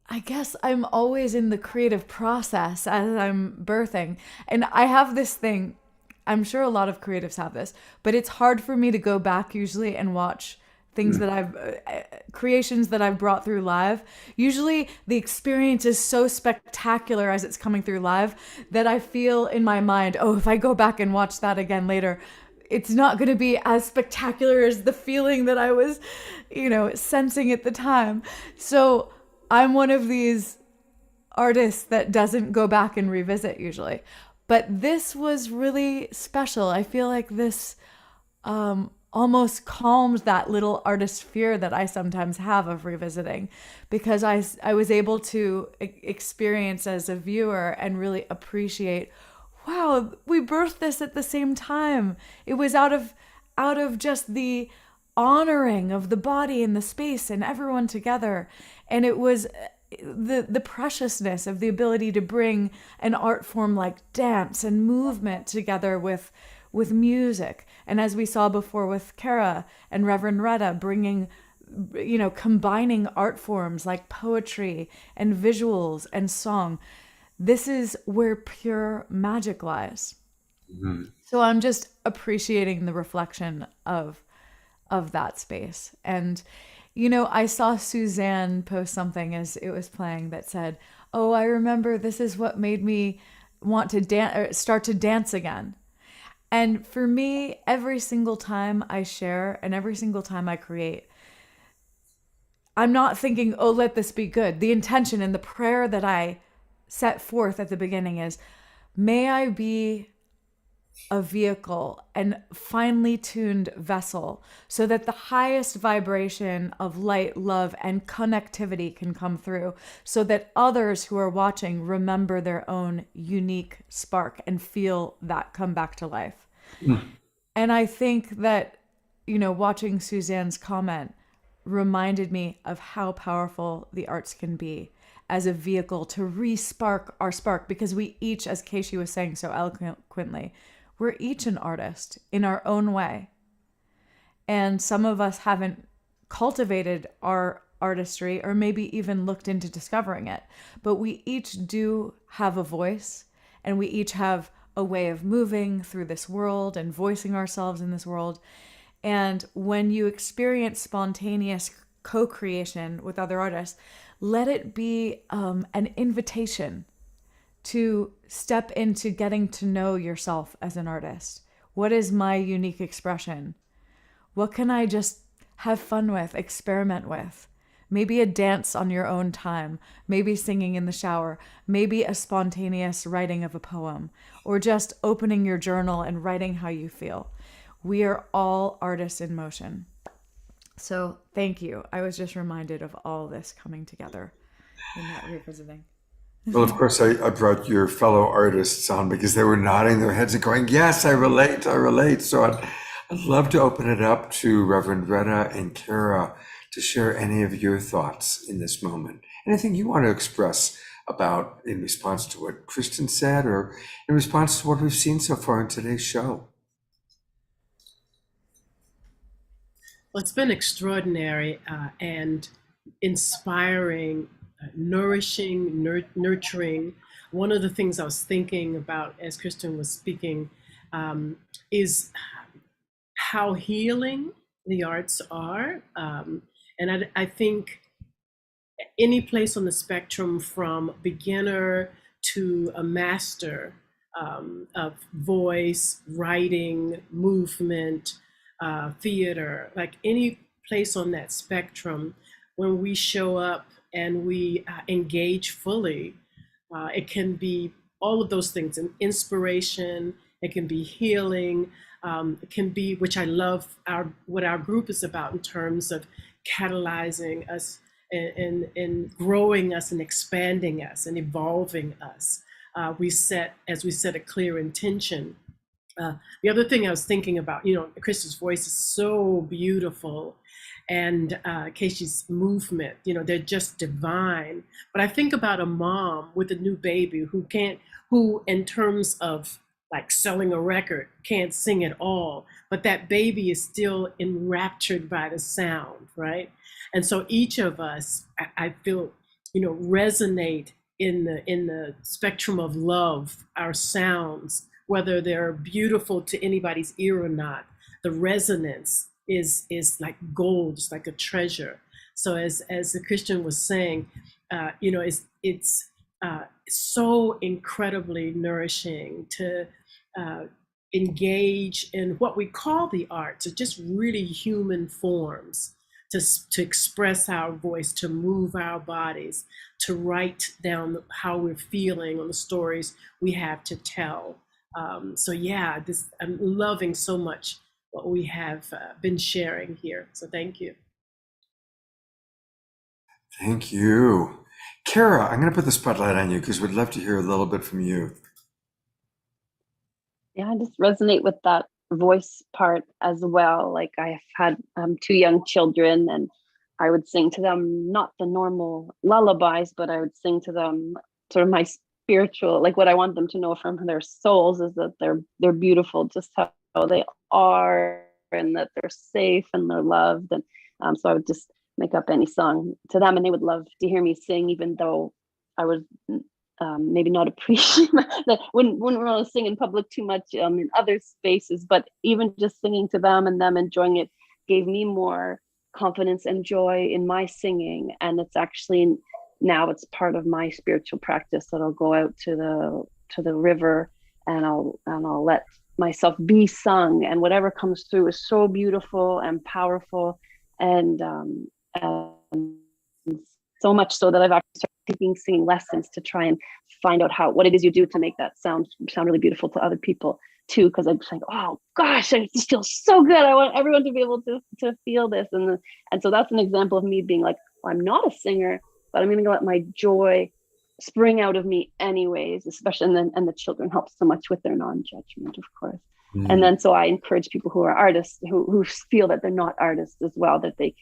I guess I'm always in the creative process as I'm birthing. And I have this thing, I'm sure a lot of creatives have this, but it's hard for me to go back usually and watch things that creations that I've brought through live. Usually the experience is so spectacular as it's coming through live that I feel in my mind, oh, if I go back and watch that again later, it's not going to be as spectacular as the feeling that I was, sensing at the time. So I'm one of these artists that doesn't go back and revisit usually. But this was really special. I feel like this almost calmed that little artist fear that I sometimes have of revisiting, because I was able to experience as a viewer and really appreciate, wow, we birthed this at the same time. It was out of just the honoring of the body and the space and everyone together. And it was the preciousness of the ability to bring an art form like dance and movement together with music. And as we saw before with Kara and Reverend Retta, bringing, combining art forms like poetry and visuals and song. This is where pure magic lies. Mm-hmm. So I'm just appreciating the reflection of that space. And, I saw Suzanne post something as it was playing that said, oh, I remember this is what made me want to start to dance again. And for me, every single time I share and every single time I create, I'm not thinking, oh, let this be good. The intention and the prayer that I set forth at the beginning is, may I be a vehicle and finely tuned vessel so that the highest vibration of light, love, and connectivity can come through, so that others who are watching remember their own unique spark and feel that come back to life. And I think that, watching Suzanne's comment reminded me of how powerful the arts can be as a vehicle to re-spark our spark, because we each, as Keishi was saying so eloquently, we're each an artist in our own way. And some of us haven't cultivated our artistry or maybe even looked into discovering it. But we each do have a voice, and we each have a way of moving through this world and voicing ourselves in this world. And when you experience spontaneous co-creation with other artists, let it be an invitation to step into getting to know yourself as an artist. What is my unique expression? What can I just have fun with, experiment with? Maybe a dance on your own time, maybe singing in the shower, maybe a spontaneous writing of a poem, or just opening your journal and writing how you feel. We are all artists in motion. So thank you. I was just reminded of all this coming together in that revisiting. Well, of course, I brought your fellow artists on because they were nodding their heads and going, yes, I relate, I relate. So I'd love to open it up to Reverend Retta and Kara to share any of your thoughts in this moment. Anything you want to express about in response to what Kristen said or in response to what we've seen so far in today's show? Well, it's been extraordinary and inspiring, nourishing, nurturing. One of the things I was thinking about as Kristen was speaking is how healing the arts are. And I think any place on the spectrum from beginner to a master of voice, writing, movement, theater, like any place on that spectrum, when we show up and we engage fully, it can be all of those things, an inspiration, it can be healing, it can be, which I love what our group is about in terms of catalyzing us and growing us and expanding us and evolving us. As we set a clear intention. The other thing I was thinking about, Krista's voice is so beautiful, and Keishi's movement, they're just divine. But I think about a mom with a new baby who in terms of like selling a record, can't sing at all, but that baby is still enraptured by the sound, right? And so each of us, I feel, resonate in the spectrum of love, our sounds, whether they're beautiful to anybody's ear or not, the resonance is like gold, it's like a treasure. So as the Christian was saying, it's so incredibly nourishing to engage in what we call the arts, are just really human forms, to express our voice, to move our bodies, to write down how we're feeling on the stories we have to tell. So yeah, I'm loving so much what we have been sharing here. So thank you. Thank you. Kara, I'm going to put the spotlight on you because we'd love to hear a little bit from you. Yeah, I just resonate with that voice part as well. Like I've had 2 young children, and I would sing to them, not the normal lullabies, but I would sing to them sort of my spiritual, like what I want them to know from their souls is that they're beautiful just how they are, and that they're safe and they're loved. And so I would just make up any song to them, and they would love to hear me sing, even though I was maybe not appreciate that, wouldn't want to sing in public too much in other spaces, but even just singing to them and them enjoying it gave me more confidence and joy in my singing. And it's actually now it's part of my spiritual practice that I'll go out to the river and I'll let myself be sung, and whatever comes through is so beautiful and powerful, and so much so that I've actually started taking singing lessons to try and find out what it is you do to make that sound really beautiful to other people too, because I'm just like, oh gosh, I just feel so good. I want everyone to be able to feel this, and so that's an example of me being like, well, I'm not a singer, but I'm going to let my joy spring out of me anyways, especially, and the children help so much with their non-judgment, of course. And then so I encourage people who are artists who feel that they're not artists as well, that you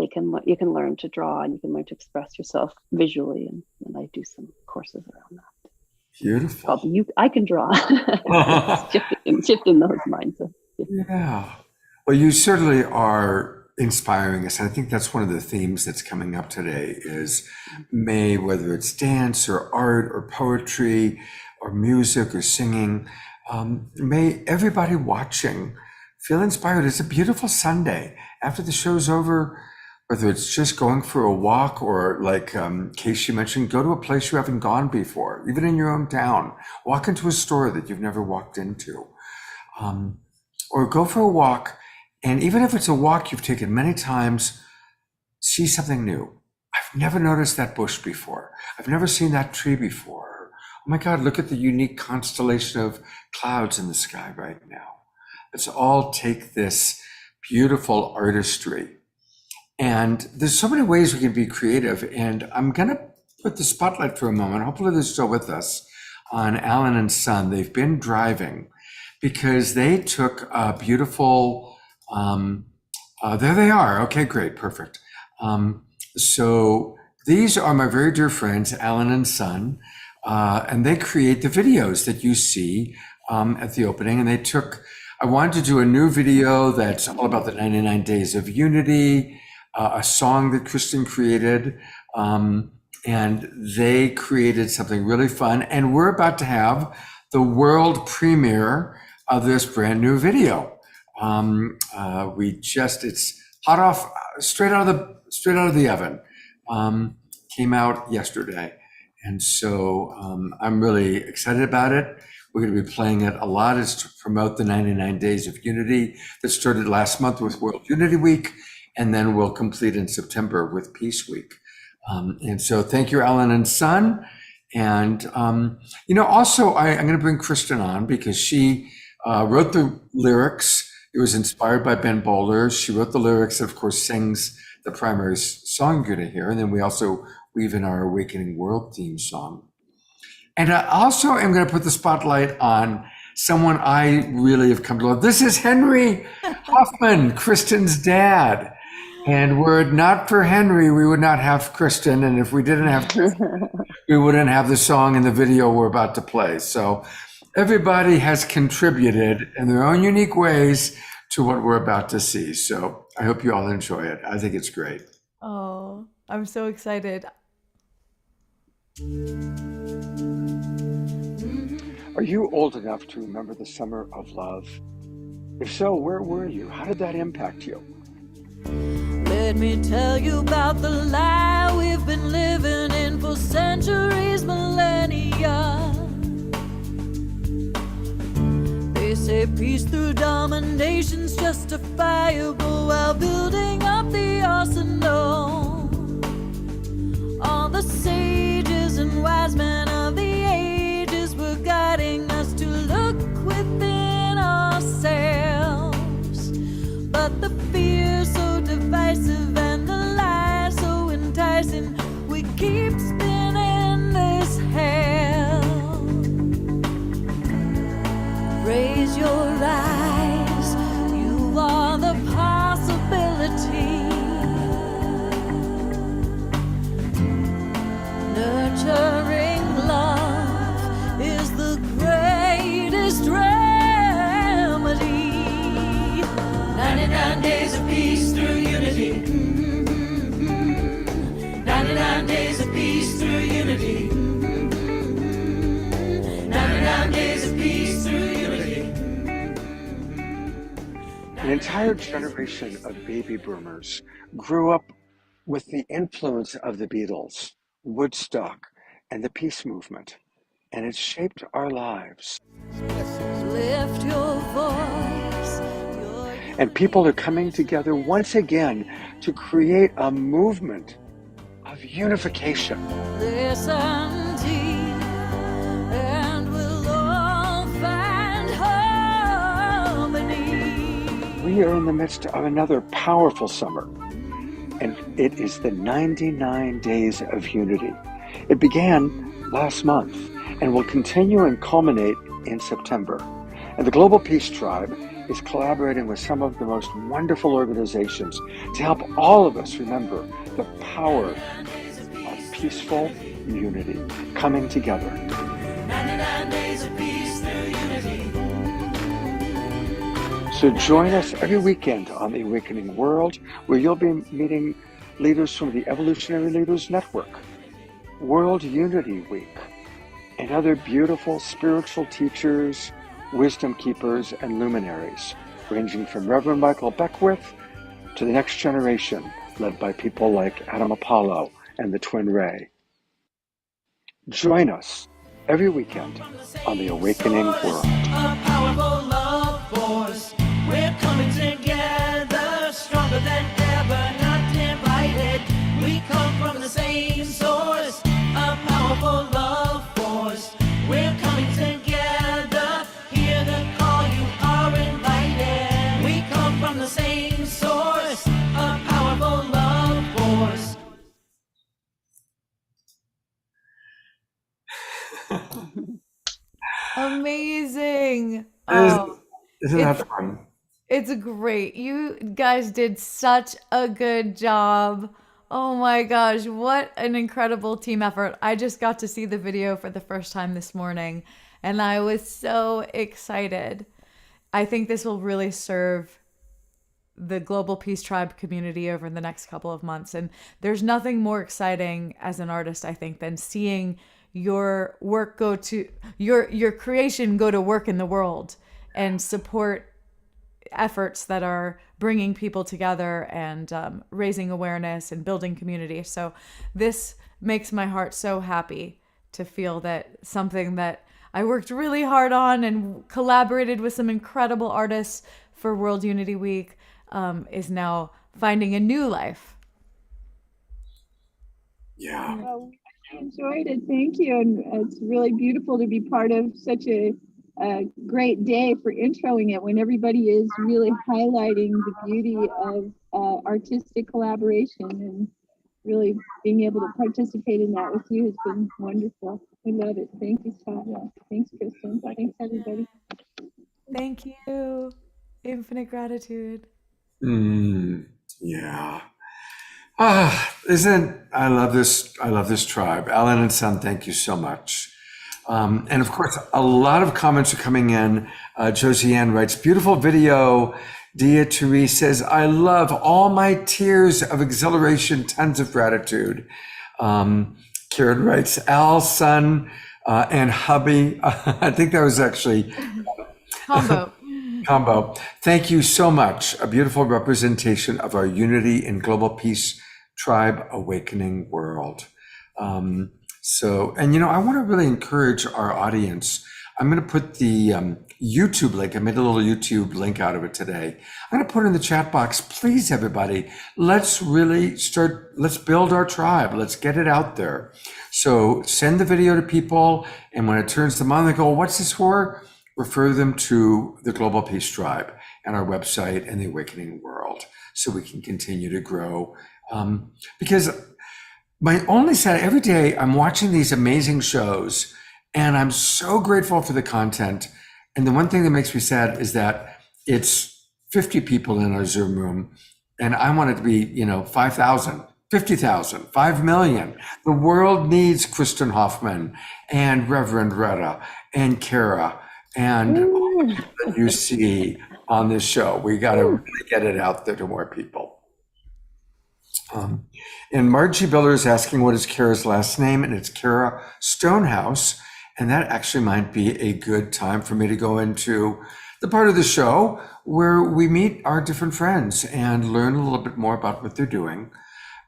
can learn to draw and you can learn to express yourself visually, and I do some courses around that. Beautiful. Called I Can Draw. shifting those mindsets. Yeah. Well, you certainly are inspiring us. And I think that's one of the themes that's coming up today is whether it's dance or art or poetry or music or singing, may everybody watching feel inspired. It's a beautiful Sunday. After the show's over, whether it's just going for a walk or like Casey mentioned, go to a place you haven't gone before, even in your own town. Walk into a store that you've never walked into. Or go for a walk, and even if it's a walk you've taken many times, see something new. I've never noticed that bush before. I've never seen that tree before. Oh my God, look at the unique constellation of clouds in the sky right now. Let's all take this beautiful artistry. And there's so many ways we can be creative. And I'm going to put the spotlight for a moment. Hopefully they're still with us on Alan and Son. They've been driving because they took a beautiful, there they are. Okay, great, perfect. So These are my very dear friends, Alan and Son, and they create the videos that you see at the opening. And I wanted to do a new video that's all about the 99 Days of Unity, a song that Kristen created. And they created something really fun. And we're about to have the world premiere of this brand new video. It's hot off, straight out of the oven. Came out yesterday. And so I'm really excited about it. We're going to be playing it a lot. It's to promote the 99 Days of Unity that started last month with World Unity Week, and then we'll complete in September with Peace Week. And so thank you, Alan and Son. And, also I'm going to bring Kristen on because she wrote the lyrics. It was inspired by Ben Bowler. She wrote the lyrics, of course, sings the primary song you're going to hear. And then we also weave in our Awakening World theme song. And I also am going to put the spotlight on someone I really have come to love. This is Henry Hoffman, Kristen's dad. And were it not for Henry, we would not have Kristen. And if we didn't have Kristen, we wouldn't have the song and the video we're about to play. So everybody has contributed in their own unique ways to what we're about to see. So I hope you all enjoy it. I think it's great. Oh, I'm so excited. Are you old enough to remember the summer of love? If so, where were you? How did that impact you? Let me tell you about the lie we've been living in for centuries, millennia. They say peace through domination's justifiable while building up the arsenal. All the sages and wise men of the ages were guiding us to look within ourselves. But the fear so divisive and the lie so enticing, we keep spinning this hell. Raise your eyes, you are the possibility. Nurturing love is the greatest remedy. 99 days of peace through unity. 99 days of peace through unity. 99 days of peace through unity. An entire generation of baby boomers grew up with the influence of the Beatles, Woodstock, and the peace movement, and it shaped our lives. Lift your voice. And people are coming together once again to create a movement of unification. Listen deep, and we'll all find harmony. We are in the midst of another powerful summer, and it is the 99 Days of Unity. It began last month and will continue and culminate in September. And the Global Peace Tribe is collaborating with some of the most wonderful organizations to help all of us remember the power of peaceful unity, coming together. 99 days of peace through unity. So join us every weekend on the Awakening World, where you'll be meeting leaders from the Evolutionary Leaders Network, World Unity Week, and other beautiful spiritual teachers, wisdom keepers, and luminaries, ranging from Reverend Michael Beckwith to the next generation, led by people like Adam Apollo and the Twin Ray. Join us every weekend on the Awakening World. A powerful love force. We're coming together, stronger than ever, not divided. We come from the same source. A powerful love force. We're coming together. Hear the call, you are invited. We come from the same source. A powerful love force. Amazing. Oh, Isn't that fun? it's great. You guys did such a good job. Oh my gosh, what an incredible team effort. I just got to see the video for the first time this morning and I was so excited. I think this will really serve the Global Peace Tribe community over the next couple of months. And there's nothing more exciting as an artist, I think, than seeing your work go to your creation go to work in the world and support efforts that are bringing people together and raising awareness and building community. So this makes my heart so happy to feel that something that I worked really hard on and collaborated with some incredible artists for World Unity Week is now finding a new life. Yeah. Well, I enjoyed it. Thank you. And it's really beautiful to be part of such a great day for introing it when everybody is really highlighting the beauty of artistic collaboration, and really being able to participate in that with you has been wonderful. I love it. Thank you, Tanya. Thanks, Kristen. Thanks, everybody. Thank you. Infinite gratitude. Yeah. I love this tribe. Alan and Son, thank you so much. And of course, a lot of comments are coming in. Josie Ann writes, beautiful video. Dia Therese says, I love all my tears of exhilaration, tons of gratitude. Karen writes, Al, Son, and hubby. I think that was actually combo. Thank you so much. A beautiful representation of our unity in global peace tribe awakening world. And I want to really encourage our audience. I'm going to put the YouTube link. I made a little YouTube link out of it today. I'm going to put it in the chat box. Please, everybody, let's build our tribe. Let's get it out there. So send the video to people. And when it turns them on, they go, what's this for? Refer them to the Global Peace Tribe and our website and the Awakening World so we can continue to grow. Because my only sad, every day I'm watching these amazing shows and I'm so grateful for the content. And the one thing that makes me sad is that it's 50 people in our Zoom room and I want it to be, 5,000, 50,000, 5 million. The world needs Kristen Hoffman and Reverend Retta and Kara and all the people that you see on this show. We got to really get it out there to more people. And Margie Biller is asking what is Kara's last name, and it's Kara Stonehouse. And that actually might be a good time for me to go into the part of the show where we meet our different friends and learn a little bit more about what they're doing.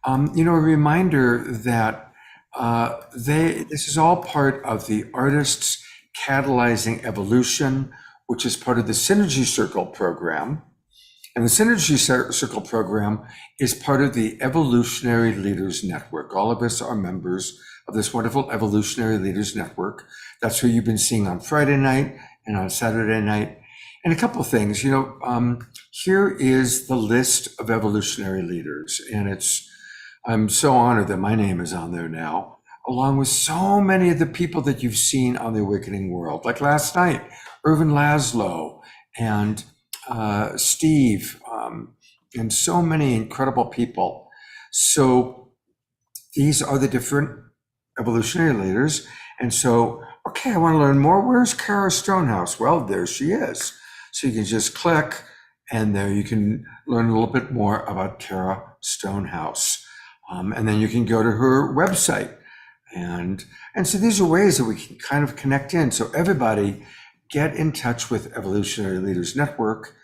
A reminder that this is all part of the Artists Catalyzing Evolution, which is part of the Synergy Circle program. And the Synergy Circle program is part of the Evolutionary Leaders Network. All of us are members of this wonderful Evolutionary Leaders Network. That's who you've been seeing on Friday night and on Saturday night. And a couple of things, here is the list of evolutionary leaders. And I'm so honored that my name is on there now, along with so many of the people that you've seen on the Awakening World. Like last night, Irvin Laszlo and Steve, and so many incredible people. So these are the different evolutionary leaders. And so, okay, I want to learn more. Where's Kara Stonehouse? Well, there she is. So you can just click and there you can learn a little bit more about Kara Stonehouse. And then you can go to her website. And so these are ways that we can kind of connect in. So everybody get in touch with Evolutionary Leaders Network.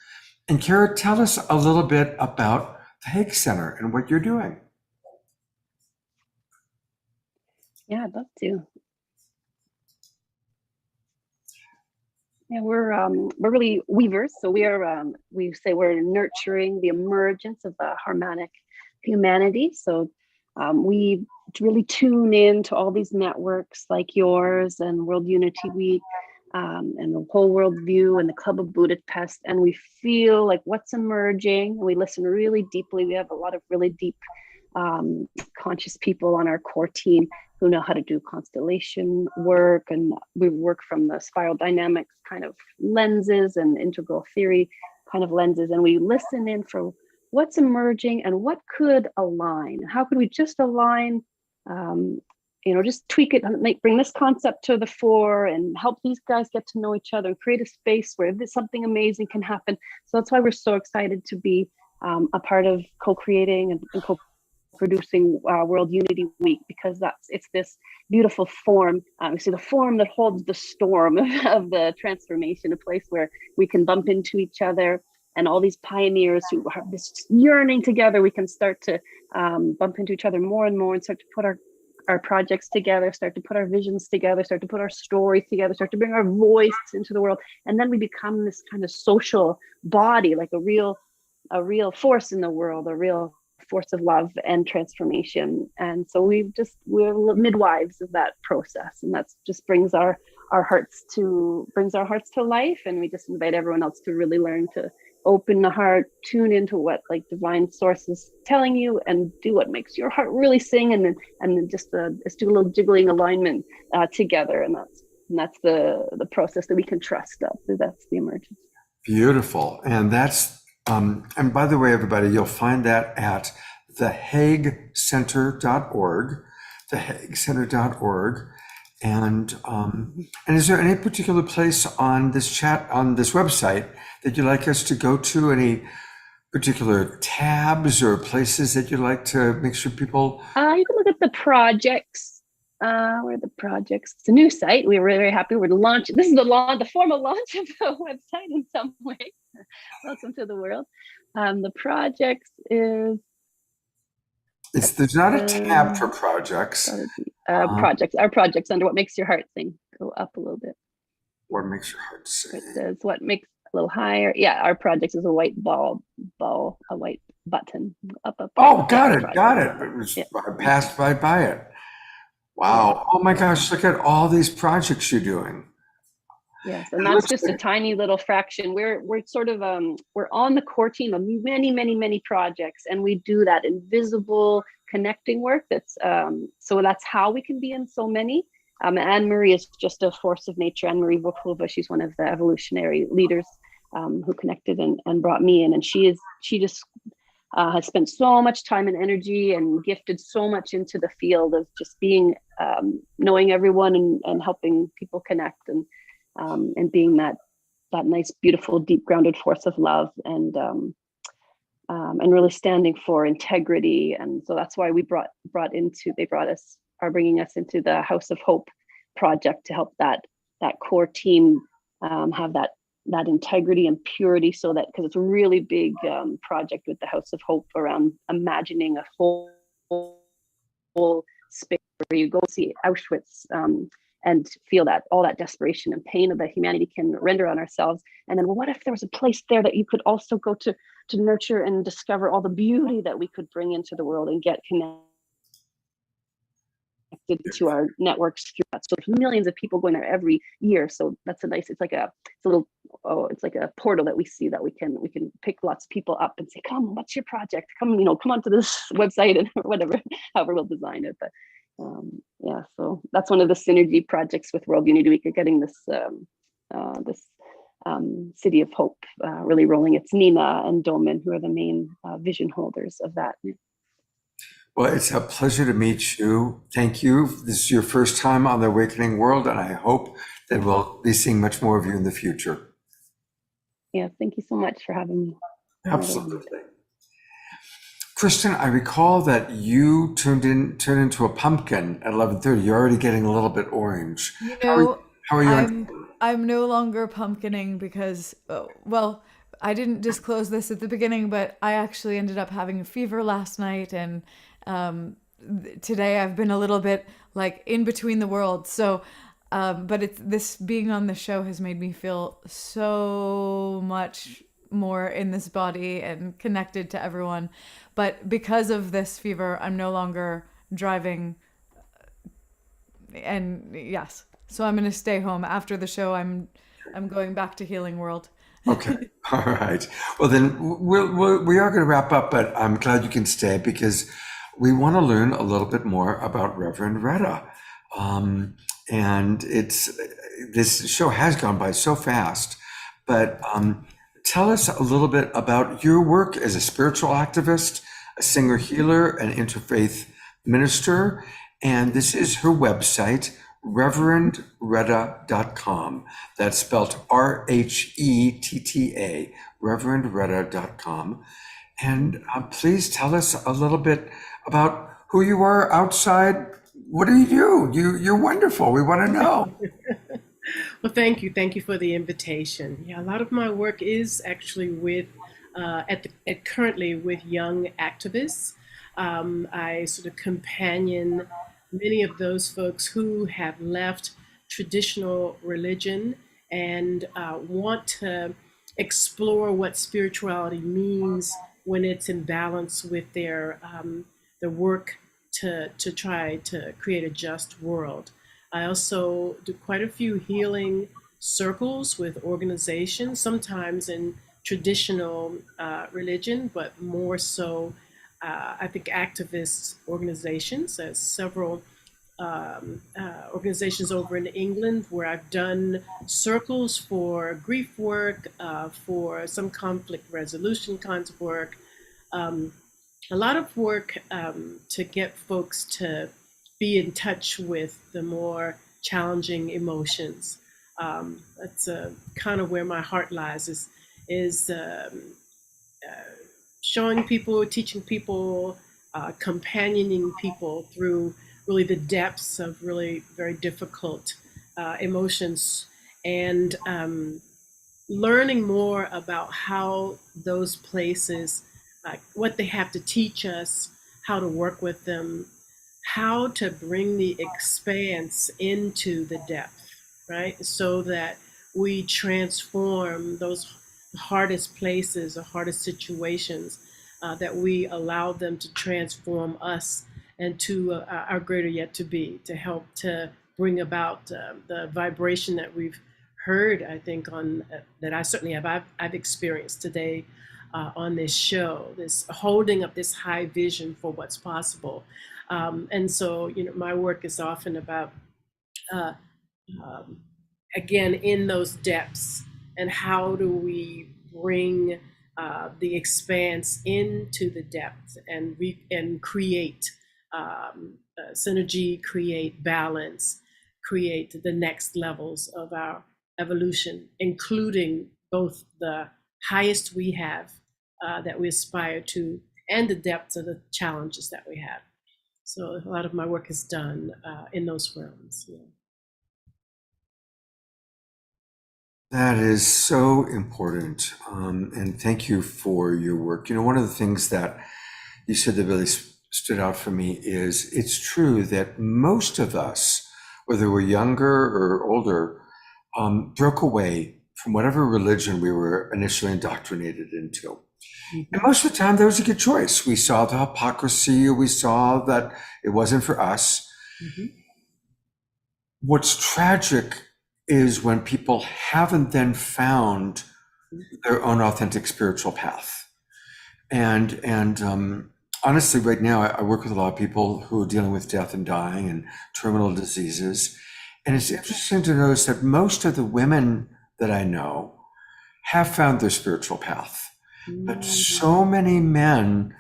And Kara, tell us a little bit about the Hague Center and what you're doing. Yeah, I'd love to. Yeah, we're really weavers. So we say we're nurturing the emergence of the harmonic humanity. So we really tune in to all these networks like yours and World Unity Week, and the Whole World View and the Club of Budapest, and we feel like what's emerging. We listen really deeply. We have a lot of really deep conscious people on our core team who know how to do constellation work, and we work from the spiral dynamics kind of lenses and integral theory kind of lenses, and we listen in for what's emerging and what could align? How could we just align, just tweak it, bring this concept to the fore and help these guys get to know each other and create a space where something amazing can happen. So that's why we're so excited to be a part of co-creating and co-producing World Unity Week, because it's this beautiful form. We see the form that holds the storm of the transformation, a place where we can bump into each other, and all these pioneers who have this yearning together, we can start to bump into each other more and more and start to put our projects together, start to put our visions together, start to put our stories together, start to bring our voice into the world. And then we become this kind of social body, like a real force in the world, a real force of love and transformation. And so we're midwives of that process, and that's just brings our hearts to life. And we just invite everyone else to really learn to open the heart, tune into what like divine source is telling you, and do what makes your heart really sing, and then just do a little jiggling alignment together. And that's the process that we can trust of. That's the emergence. Beautiful. And that's and by the way, everybody, you'll find that at thehagecenter.org, thehagecenter.org. And is there any particular place on this website that you'd like us to go to? Any particular tabs or places that you'd like to make sure people? You can look at the projects. Where are the projects? It's a new site. We're really very happy. We're launching. This is the formal launch of the website in some way. Welcome to the world. The projects is. There's not a tab for projects. Projects. Our projects under what makes your heart sing. Go up a little bit. What makes your heart sing? It says what makes a little higher. Yeah, our projects is a white ball, a white button. Up. Oh, got it. I passed right by it. Wow. Oh my gosh, look at all these projects you're doing. Yes, and that's just a tiny little fraction. We're sort of we're on the core team of many projects, and we do that invisible connecting work. That's so that's how we can be in so many. Anne Marie is just a force of nature. Anne Marie Volkova, she's one of the evolutionary leaders who connected and brought me in, and she just has spent so much time and energy and gifted so much into the field of just being knowing everyone and helping people connect and being that nice, beautiful, deep grounded force of love and really standing for integrity. And so that's why we are bringing us into the House of Hope project to help that core team have that integrity and purity, so that, because it's a really big project with the House of Hope around imagining a whole space where you go see Auschwitz and feel that all that desperation and pain that humanity can render on ourselves. And then, well, what if there was a place there that you could also go to nurture and discover all the beauty that we could bring into the world and get connected to our networks through that. So there's millions of people going there every year. So that's it's like a portal that we see that we can pick lots of people up and say, come, what's your project? Come onto this website and whatever, however we'll design it. But so that's one of the synergy projects with World Unity Week, getting this City of Hope really rolling. It's Nina and Doman who are the main vision holders of that. Well, it's a pleasure to meet you. Thank you. This is your first time on the Awakening World, and I hope that we'll be seeing much more of you in the future. Yeah, thank you so much for having me. Absolutely. Kristen, I recall that you turned into a pumpkin at 11:30. You're already getting a little bit orange. How are you? I'm no longer pumpkining because, I didn't disclose this at the beginning, but I actually ended up having a fever last night, and today I've been a little bit like in between the worlds. So, but this being on the show has made me feel so much more in this body and connected to everyone. But because of this fever, I'm no longer driving. And yes, so I'm going to stay home after the show. I'm going back to Healing World. Okay. All right. Well, then we are going to wrap up, but I'm glad you can stay because we want to learn a little bit more about Reverend Retta. And this show has gone by so fast, but tell us a little bit about your work as a spiritual activist, a singer healer, an interfaith minister. And this is her website, reverendretta.com. That's spelled RHETTA, reverendretta.com. And please tell us a little bit about who you are outside. What do? You're wonderful. We want to know. Well, thank you. Thank you for the invitation. Yeah, a lot of my work is actually with, currently with young activists. I sort of companion many of those folks who have left traditional religion and want to explore what spirituality means when it's in balance with their work to try to create a just world. I also do quite a few healing circles with organizations, sometimes in traditional religion, but more so, I think, activist organizations. There's several organizations over in England where I've done circles for grief work, for some conflict resolution kinds of work, a lot of work to get folks to be in touch with the more challenging emotions. That's kind of where my heart lies, is showing people, teaching people, companioning people through really the depths of really very difficult emotions, and learning more about how those places, what they have to teach us, how to work with them, how to bring the expanse into the depth, right? So that we transform those hardest places or hardest situations, that we allow them to transform us and to our greater yet to be, to help to bring about the vibration that we've heard, I think, on that I certainly have, I've experienced today on this show, this holding up this high vision for what's possible. And so, my work is often about, again, in those depths, and how do we bring the expanse into the depth, and create synergy, create balance, create the next levels of our evolution, including both the highest we have that we aspire to, and the depths of the challenges that we have. So a lot of my work is done in those realms. Yeah. That is so important. And thank you for your work. One of the things that you said that really stood out for me is it's true that most of us, whether we're younger or older, broke away from whatever religion we were initially indoctrinated into. And most of the time, that was a good choice. We saw the hypocrisy, we saw that it wasn't for us. What's tragic is when people haven't then found their own authentic spiritual path. And honestly, right now, I work with a lot of people who are dealing with death and dying and terminal diseases. And it's interesting to notice that most of the women that I know have found their spiritual path. But so many men,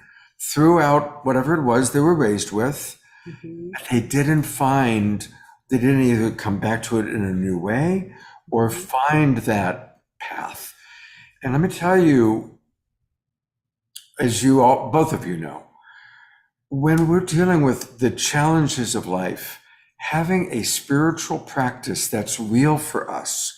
throughout whatever it was they were raised with, they didn't either come back to it in a new way or find that path. And let me tell you, as you all, both of you know, when we're dealing with the challenges of life, having a spiritual practice that's real for us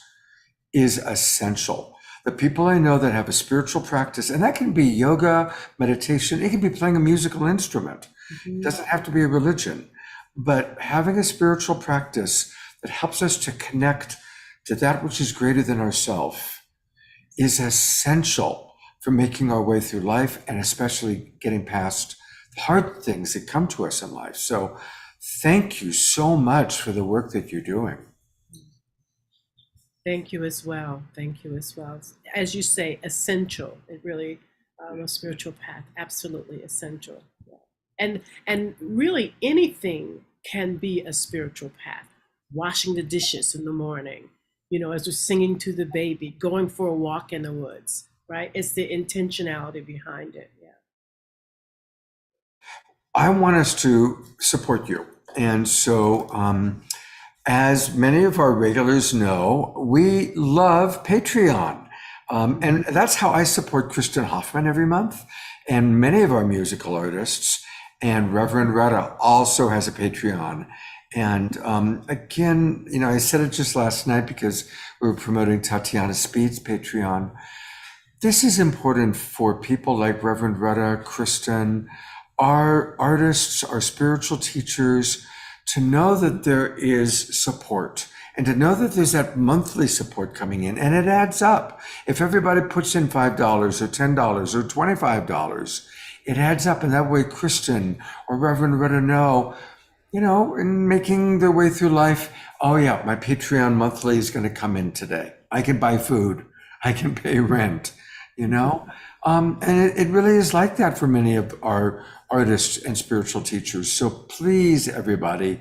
is essential. The people I know that have a spiritual practice, and that can be yoga, meditation, it can be playing a musical instrument. It doesn't have to be a religion, but having a spiritual practice that helps us to connect to that which is greater than ourselves is essential for making our way through life, and especially getting past hard things that come to us in life. So thank you so much for the work that you're doing. Thank you as well. Thank you as well. As you say, essential. It really, a spiritual path, absolutely essential. Yeah. And really, anything can be a spiritual path. Washing the dishes in the morning, as we're singing to the baby, going for a walk in the woods, right? It's the intentionality behind it. Yeah. I want us to support you. And so, as many of our regulars know, we love Patreon. And that's how I support Kristen Hoffman every month and many of our musical artists. And Reverend Retta also has a Patreon. And again, I said it just last night because we were promoting Tatiana Speed's Patreon. This is important for people like Reverend Retta, Kristen, our artists, our spiritual teachers, to know that there is support and to know that there's that monthly support coming in, and it adds up. If everybody puts in $5 or $10 or $25, it adds up, and that way Kristen or Reverend Retta know, in making their way through life, oh yeah, my Patreon monthly is going to come in today. I can buy food. I can pay rent, and it really is like that for many of our artists and spiritual teachers. So please, everybody,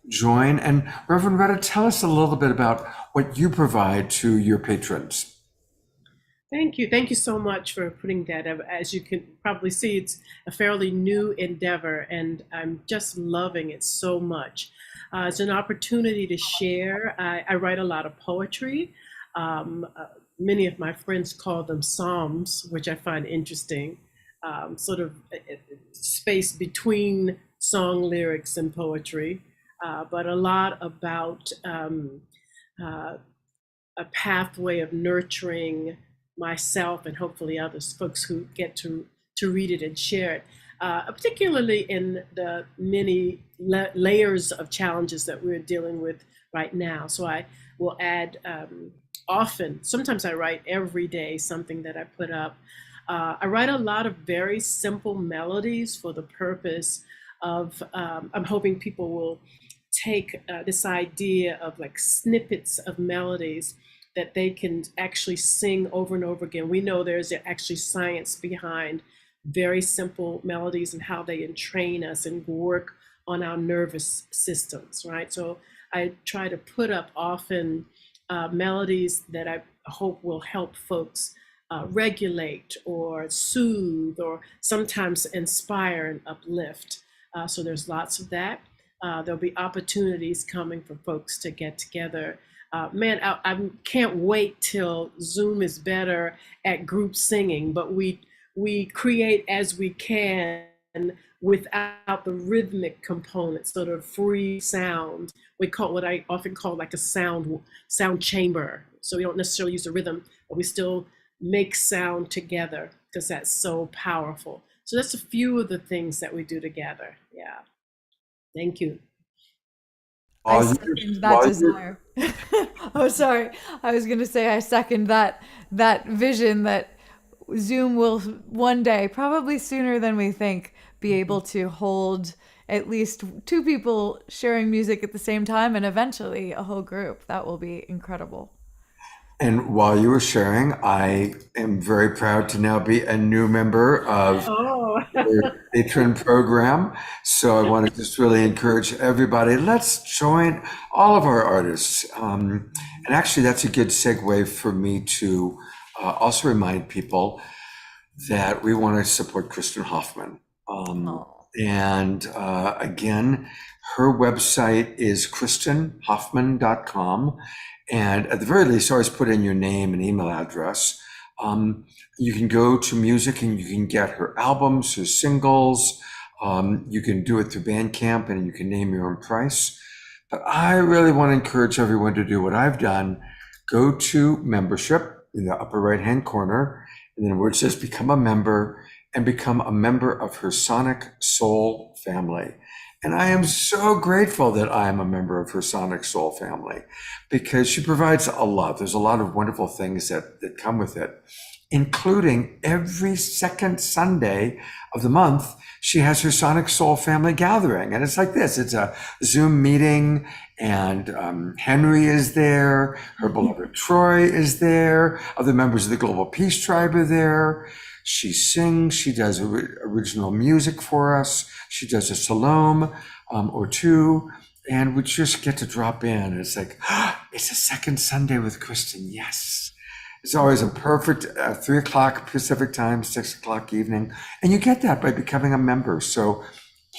join. And Reverend Retta, tell us a little bit about what you provide to your patrons. Thank you. Thank you so much for putting that. As you can probably see, it's a fairly new endeavor, and I'm just loving it so much. It's an opportunity to share. I write a lot of poetry. Many of my friends call them psalms, which I find interesting, sort of a space between song lyrics and poetry, but a lot about a pathway of nurturing myself and hopefully others, folks who get to read it and share it, particularly in the many layers of challenges that we're dealing with right now. So I will add often, sometimes I write every day something that I put up. I write a lot of very simple melodies for the purpose of, I'm hoping people will take this idea of like snippets of melodies that they can actually sing over and over again. We know there's actually science behind very simple melodies and how they entrain us and work on our nervous systems, right? So I try to put up often melodies that I hope will help folks regulate or soothe or sometimes inspire and uplift. So there's lots of that. There'll be opportunities coming for folks to get together. Man, I can't wait till Zoom is better at group singing, but we create as we can without the rhythmic component, sort of free sound. We call what I often call like a sound chamber. So we don't necessarily use the rhythm, but we still make sound together because that's so powerful. So that's a few of the things that we do together. Yeah. Thank you. I second that desire. Oh, sorry. I was going to say I second that vision that Zoom will one day, probably sooner than we think, be able to hold at least two people sharing music at the same time and eventually a whole group. That will be incredible. And while you were sharing, I am very proud to now be a new member of the patron program. So I want to just really encourage everybody, let's join all of our artists. And actually, that's a good segue for me to also remind people that we want to support Kristen Hoffman. And again, her website is kristenhoffman.com. And at the very least, always put in your name and email address. You can go to music and you can get her albums, her singles. You can do it through Bandcamp and you can name your own price. But I really want to encourage everyone to do what I've done. Go to membership in the upper right-hand corner, and then where it says become a member, and become a member of her Sonic Soul family. And I am so grateful that I am a member of her Sonic Soul family because she provides a lot. There's a lot of wonderful things that come with it, including every second Sunday of the month, she has her Sonic Soul family gathering. And it's like this, it's a Zoom meeting, and Henry is there, her beloved Troy is there, other members of the Global Peace Tribe are there. She sings, she does original music for us, she does a salome or two, and we just get to drop in. It's like, it's a second Sunday with Kristen, yes. It's always a perfect 3 o'clock Pacific time, 6 o'clock evening. And you get that by becoming a member. So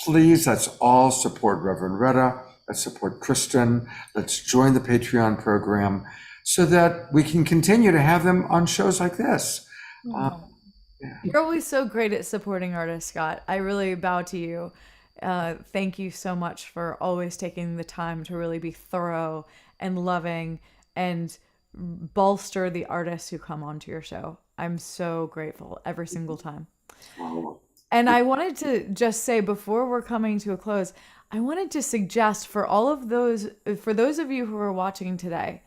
please, let's all support Reverend Retta. Let's support Kristen. Let's join the Patreon program so that we can continue to have them on shows like this. You're always so great at supporting artists, Scott. I really bow to you. Thank you so much for always taking the time to really be thorough and loving and bolster the artists who come onto your show. I'm so grateful every single time. And I wanted to just say before we're coming to a close, I wanted to suggest for those of you who are watching today,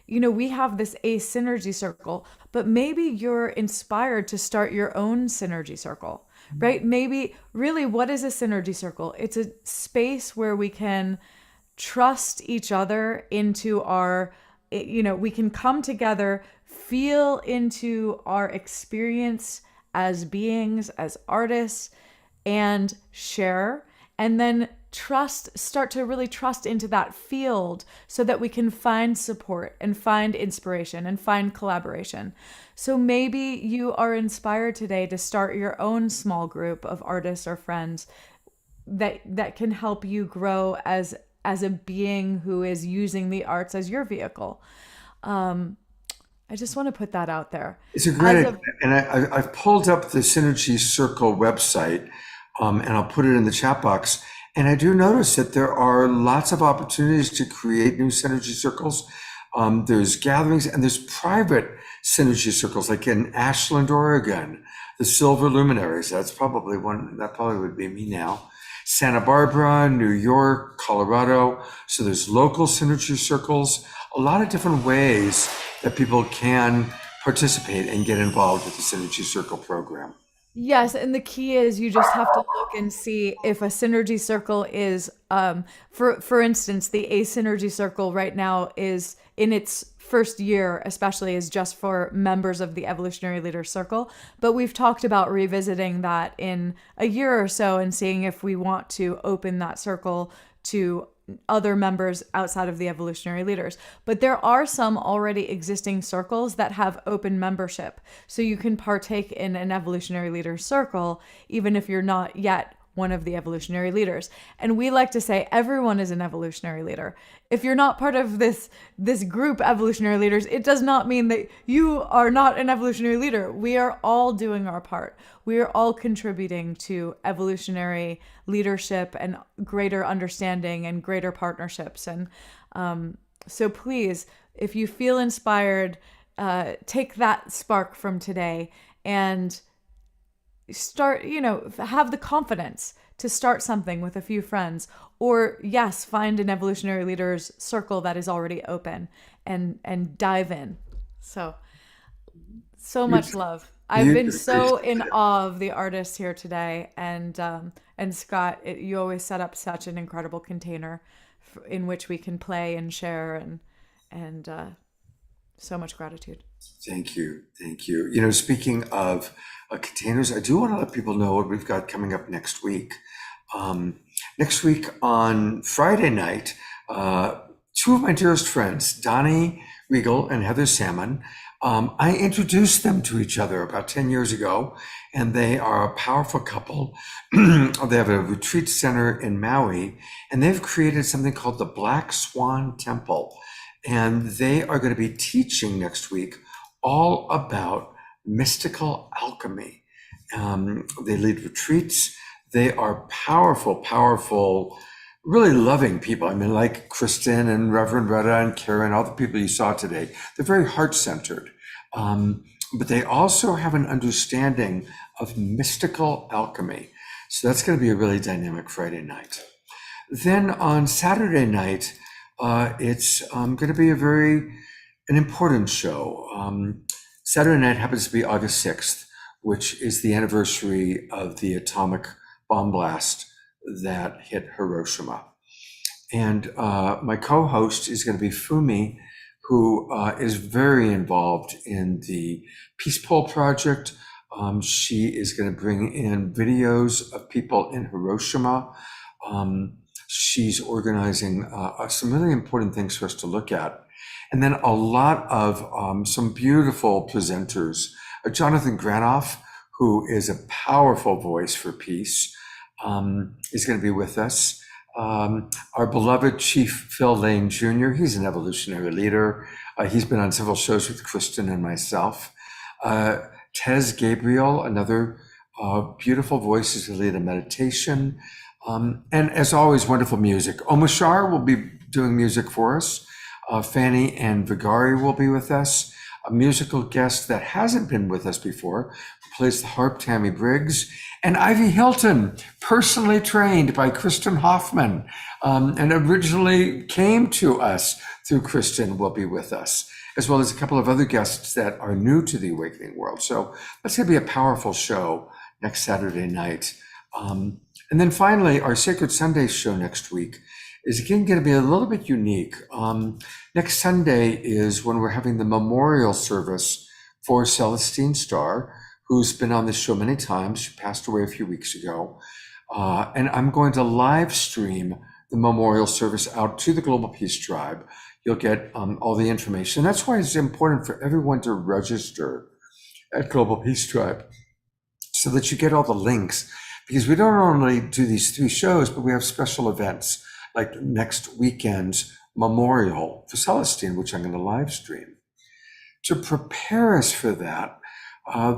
we have this ACE synergy circle, but maybe you're inspired to start your own synergy circle, right? Maybe really, what is a synergy circle? It's a space where we can trust each other into we can come together, feel into our experience as beings, as artists, and share, and then start to really trust into that field so that we can find support and find inspiration and find collaboration. So maybe you are inspired today to start your own small group of artists or friends that can help you grow as a being who is using the arts as your vehicle. I just want to put that out there. It's a great idea. And I've pulled up the Synergy Circle website, and I'll put it in the chat box. And I do notice that there are lots of opportunities to create new synergy circles. There's gatherings and there's private synergy circles, like in Ashland, Oregon, the Silver Luminaries. That probably would be me now. Santa Barbara, New York, Colorado. So there's local synergy circles, a lot of different ways that people can participate and get involved with the Synergy Circle program. Yes, and the key is you just have to look and see if a synergy circle is, for instance, the ACE synergy circle right now is in its first year, especially, is just for members of the Evolutionary Leaders Circle. But we've talked about revisiting that in a year or so and seeing if we want to open that circle to other members outside of the evolutionary leaders. But there are some already existing circles that have open membership. So you can partake in an evolutionary leaders circle, even if you're not yet one of the evolutionary leaders. And we like to say everyone is an evolutionary leader. If you're not part of this group, evolutionary leaders, it does not mean that you are not an evolutionary leader. We are all doing our part. We are all contributing to evolutionary leadership and greater understanding and greater partnerships. And so please, if you feel inspired, take that spark from today and start, have the confidence to start something with a few friends, or yes, find an evolutionary leaders circle that is already open and dive in. So much love. I've been so in awe of the artists here today, and Scott, you always set up such an incredible container in which we can play and share, and so much gratitude. Thank you. Speaking of containers, I do want to let people know what we've got coming up next week. Next week on Friday night, two of my dearest friends, Donnie Regal and Heather Salmon, I introduced them to each other about 10 years ago, and they are a powerful couple. They have a retreat center in Maui, and they've created something called the Black Swan Temple. And they are going to be teaching next week all about mystical alchemy. They lead retreats. They are powerful, really loving people. I mean, like Kristen and Reverend Retta and Karen, all the people you saw today, they're very heart-centered. But they also have an understanding of mystical alchemy. So that's going to be a really dynamic Friday night. Then on Saturday night, it's going to be an important show. Saturday night happens to be August 6th, which is the anniversary of the atomic bomb blast that hit Hiroshima. And my co-host is going to be Fumi, who is very involved in the Peace Pole Project. She is going to bring in videos of people in Hiroshima. she's organizing some really important things for us to look at. And then a lot of some beautiful presenters. Jonathan Granoff, who is a powerful voice for peace, is going to be with us. Our beloved Chief Phil Lane Jr., he's an evolutionary leader. He's been on several shows with Kristen and myself. Tez Gabriel, another beautiful voice, to lead a meditation. And as always, wonderful music. Omashar will be doing music for us. Fanny and Vigari will be with us. A musical guest that hasn't been with us before, who plays the harp, Tammy Briggs. And Ivy Hilton, personally trained by Kristen Hoffman, and originally came to us through Kristen, will be with us, as well as a couple of other guests that are new to the Awakening world. So that's going to be a powerful show next Saturday night. And then finally, our Sacred Sunday show next week is again going to be a little bit unique. Next Sunday is when we're having the memorial service for Celestine Starr, who's been on this show many times. She passed away a few weeks ago. And I'm going to live stream the memorial service out to the Global Peace Tribe. You'll get all the information. That's why it's important for everyone to register at Global Peace Tribe so that you get all the links. Because we don't only do these 3 shows, but we have special events like next weekend's memorial for Celestine, which I'm going to live stream. To prepare us for that,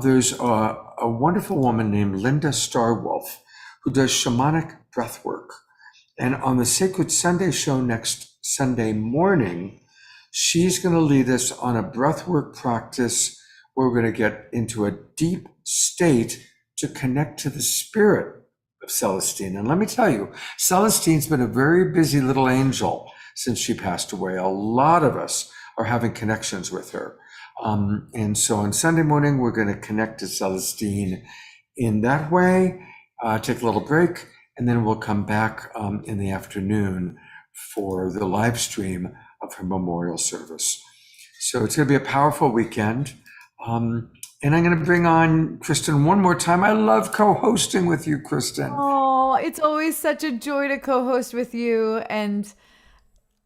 there's a wonderful woman named Linda Starwolf who does shamanic breath work. And on the Sacred Sunday show next Sunday morning, she's going to lead us on a breathwork practice where we're going to get into a deep state to connect to the spirit of Celestine. And let me tell you, Celestine's been a very busy little angel since she passed away. A lot of us are having connections with her. And so on Sunday morning, we're going to connect to Celestine in that way, take a little break, and then we'll come back in the afternoon for the live stream of her memorial service. So it's going to be a powerful weekend. And I'm going to bring on Kristen one more time. I love co-hosting with you, Kristen. Oh, it's always such a joy to co-host with you. And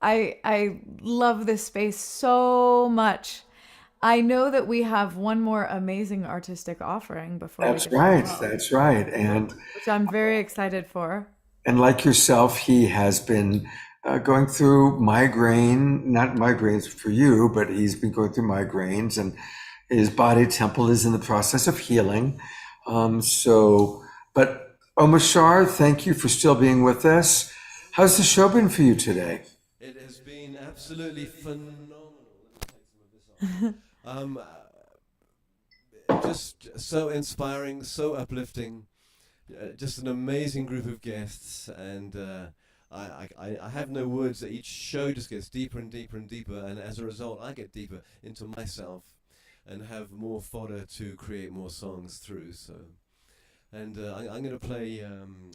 I love this space so much. I know that we have one more amazing artistic offering before That's we go. right. That's right. And Which I'm very excited for. And like yourself, he has been going through migraine, not migraines for you, but he's been going through migraines, and his body temple is in the process of healing. But Omashar, thank you for still being with us. How's the show been for you today? It has been absolutely phenomenal. Let me take some of this off. Just so inspiring, so uplifting. Just an amazing group of guests, and I have no words. Each show just gets deeper and deeper and deeper, and as a result, I get deeper into myself and have more fodder to create more songs through. So, and I'm going to play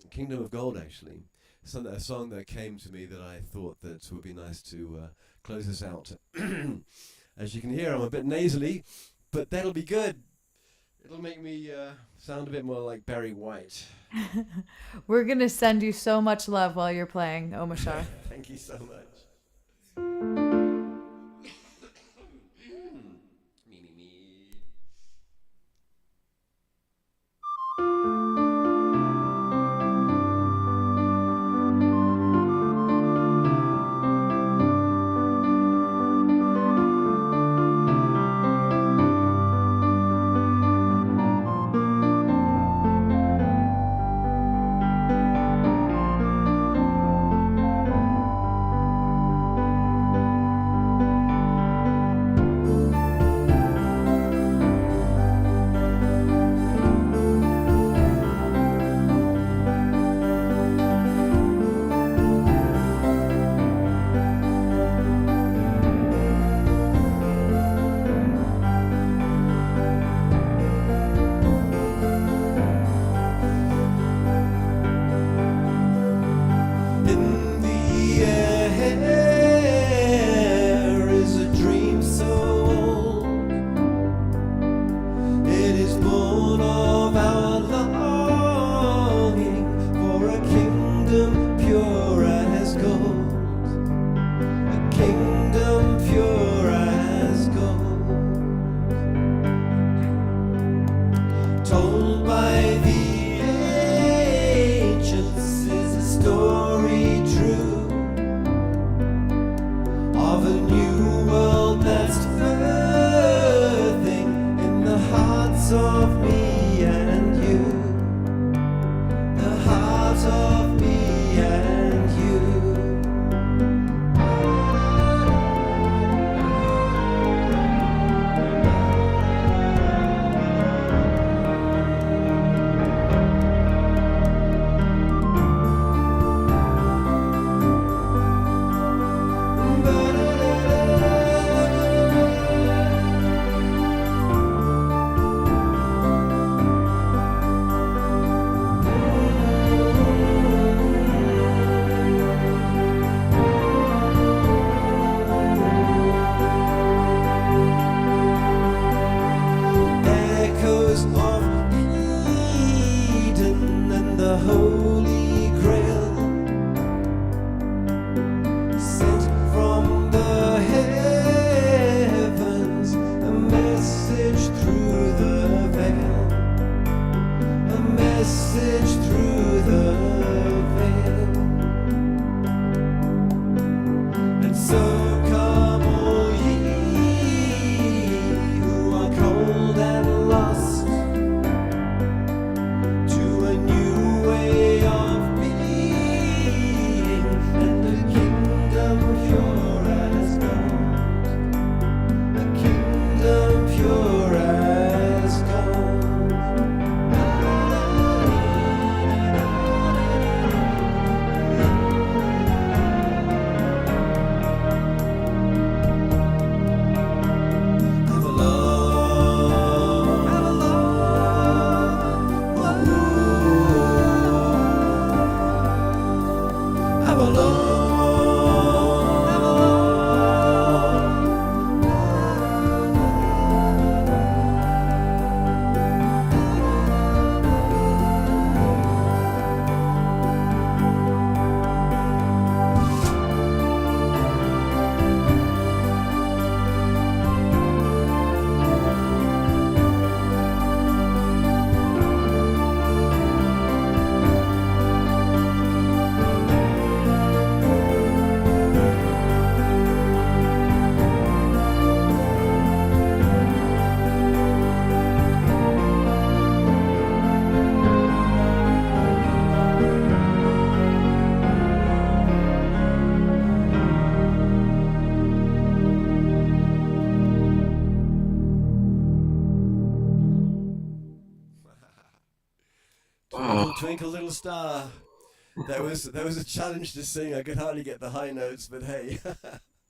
Kingdom of Gold, actually, a song that came to me that I thought that would be nice to close us out. As you can hear, I'm a bit nasally, but that'll be good. It'll make me sound a bit more like Barry White. We're going to send you so much love while you're playing, Omashar. Thank you so much. kingdom pure as gold, told by the ancients is a story true of a new world that's birthing in the hearts of me and you, the heart of me and you. Echoes of Eden and the Holy Grail, sent from the heavens, a message through the veil, a message through the veil. And so come all ye who are cold and lost to a new way of being and a kingdom pure as gold, a kingdom pure as gold. Have a love, have a love, have a love, have a Twinkle, twinkle, little star. That was a challenge to sing. I could hardly get the high notes, but hey.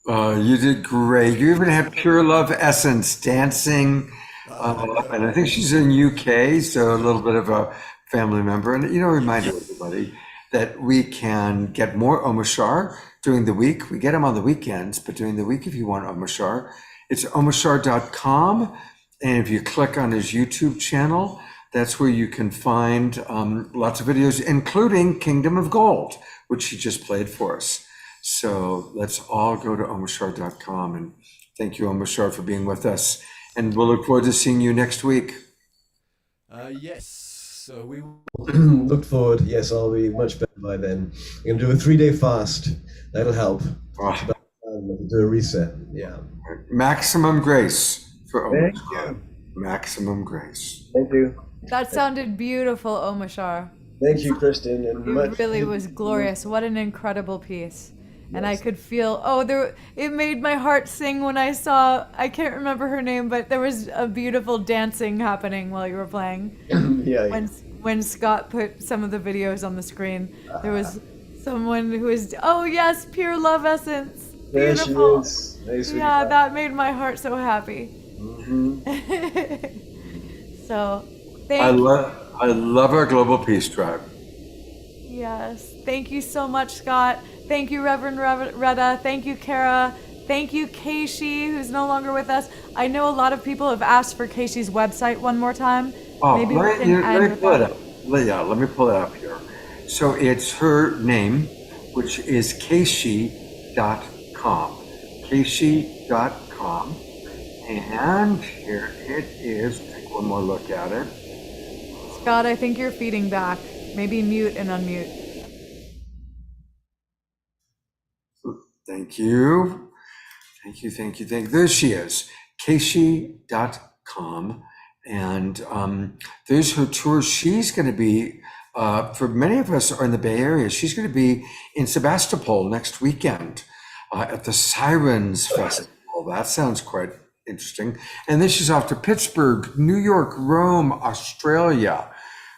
You did great. You even had Pure Love Essence dancing, and I think she's in UK, so a little bit of a family member. And remind everybody that we can get more Omashar during the week. We get them on the weekends, but during the week, if you want Omashar, it's omashar.com. And if you click on his YouTube channel, that's where you can find lots of videos, including Kingdom of Gold, which he just played for us. So let's all go to omashar.com, and thank you, Omashar, for being with us. And we'll look forward to seeing you next week. Yes. So we look forward. Yes, I'll be much better by then. I'm going to do a 3-day fast. That'll help. Do a reset. Yeah. Maximum grace for Thank Omashar. you. Maximum grace. Thank you. That sounded beautiful, Omashar. Thank you, Kristen. And It really was glorious. What an incredible piece. And I could feel, it made my heart sing when I saw, I can't remember her name, but there was a beautiful dancing happening while you were playing. Yeah. When Scott put some of the videos on the screen, there was someone who was, oh yes, Pure Love Essence. There she Beautiful. is. Nice Yeah, that made my heart so happy. Mm-hmm. So, I love our Global Peace Tribe. Yes. Thank you so much, Scott. Thank you, Reverend Retta. Thank you, Kara. Thank you, Keishi, who's no longer with us. I know a lot of people have asked for Keishi's website one more time. Maybe we can end let me with pull it that. up. Yeah, let me pull it up here. So it's her name, which is keishi.com. Casey.com. And here it is. Take one more look at it. Scott, I think you're feeding back. Maybe mute and unmute. Thank you. Thank you. There she is, Casey.com. And there's her tour. She's going to be, for many of us are in the Bay Area, she's going to be in Sebastopol next weekend at the Sirens Festival. That sounds quite interesting. And then she's off to Pittsburgh, New York, Rome, Australia.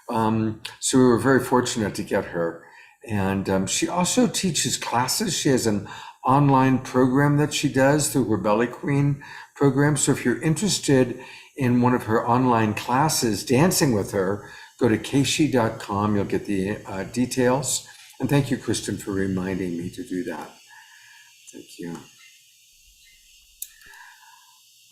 So we were very fortunate to get her. And she also teaches classes. She has an online program that she does through her Belly Queen program. So if you're interested in one of her online classes, dancing with her, go to casey.com. You'll get the details. And thank you, Kristen, for reminding me to do that. Thank you.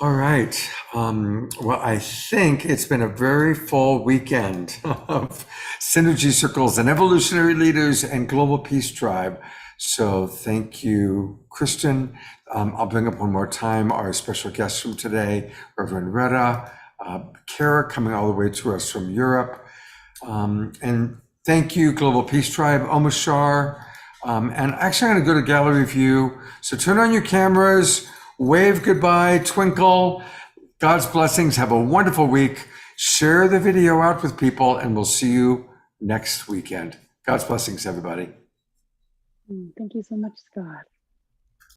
All right. Well, I think it's been a very full weekend of Synergy Circles and Evolutionary Leaders and Global Peace Tribe. So thank you, Kristen. I'll bring up one more time our special guest from today, Reverend Retta, Kara coming all the way to us from Europe. And thank you, Global Peace Tribe, Omashar. And actually, I'm going to go to gallery view. So turn on your cameras, wave goodbye, twinkle. God's blessings. Have a wonderful week. Share the video out with people, and we'll see you next weekend. God's blessings, everybody. Thank you so much, Scott.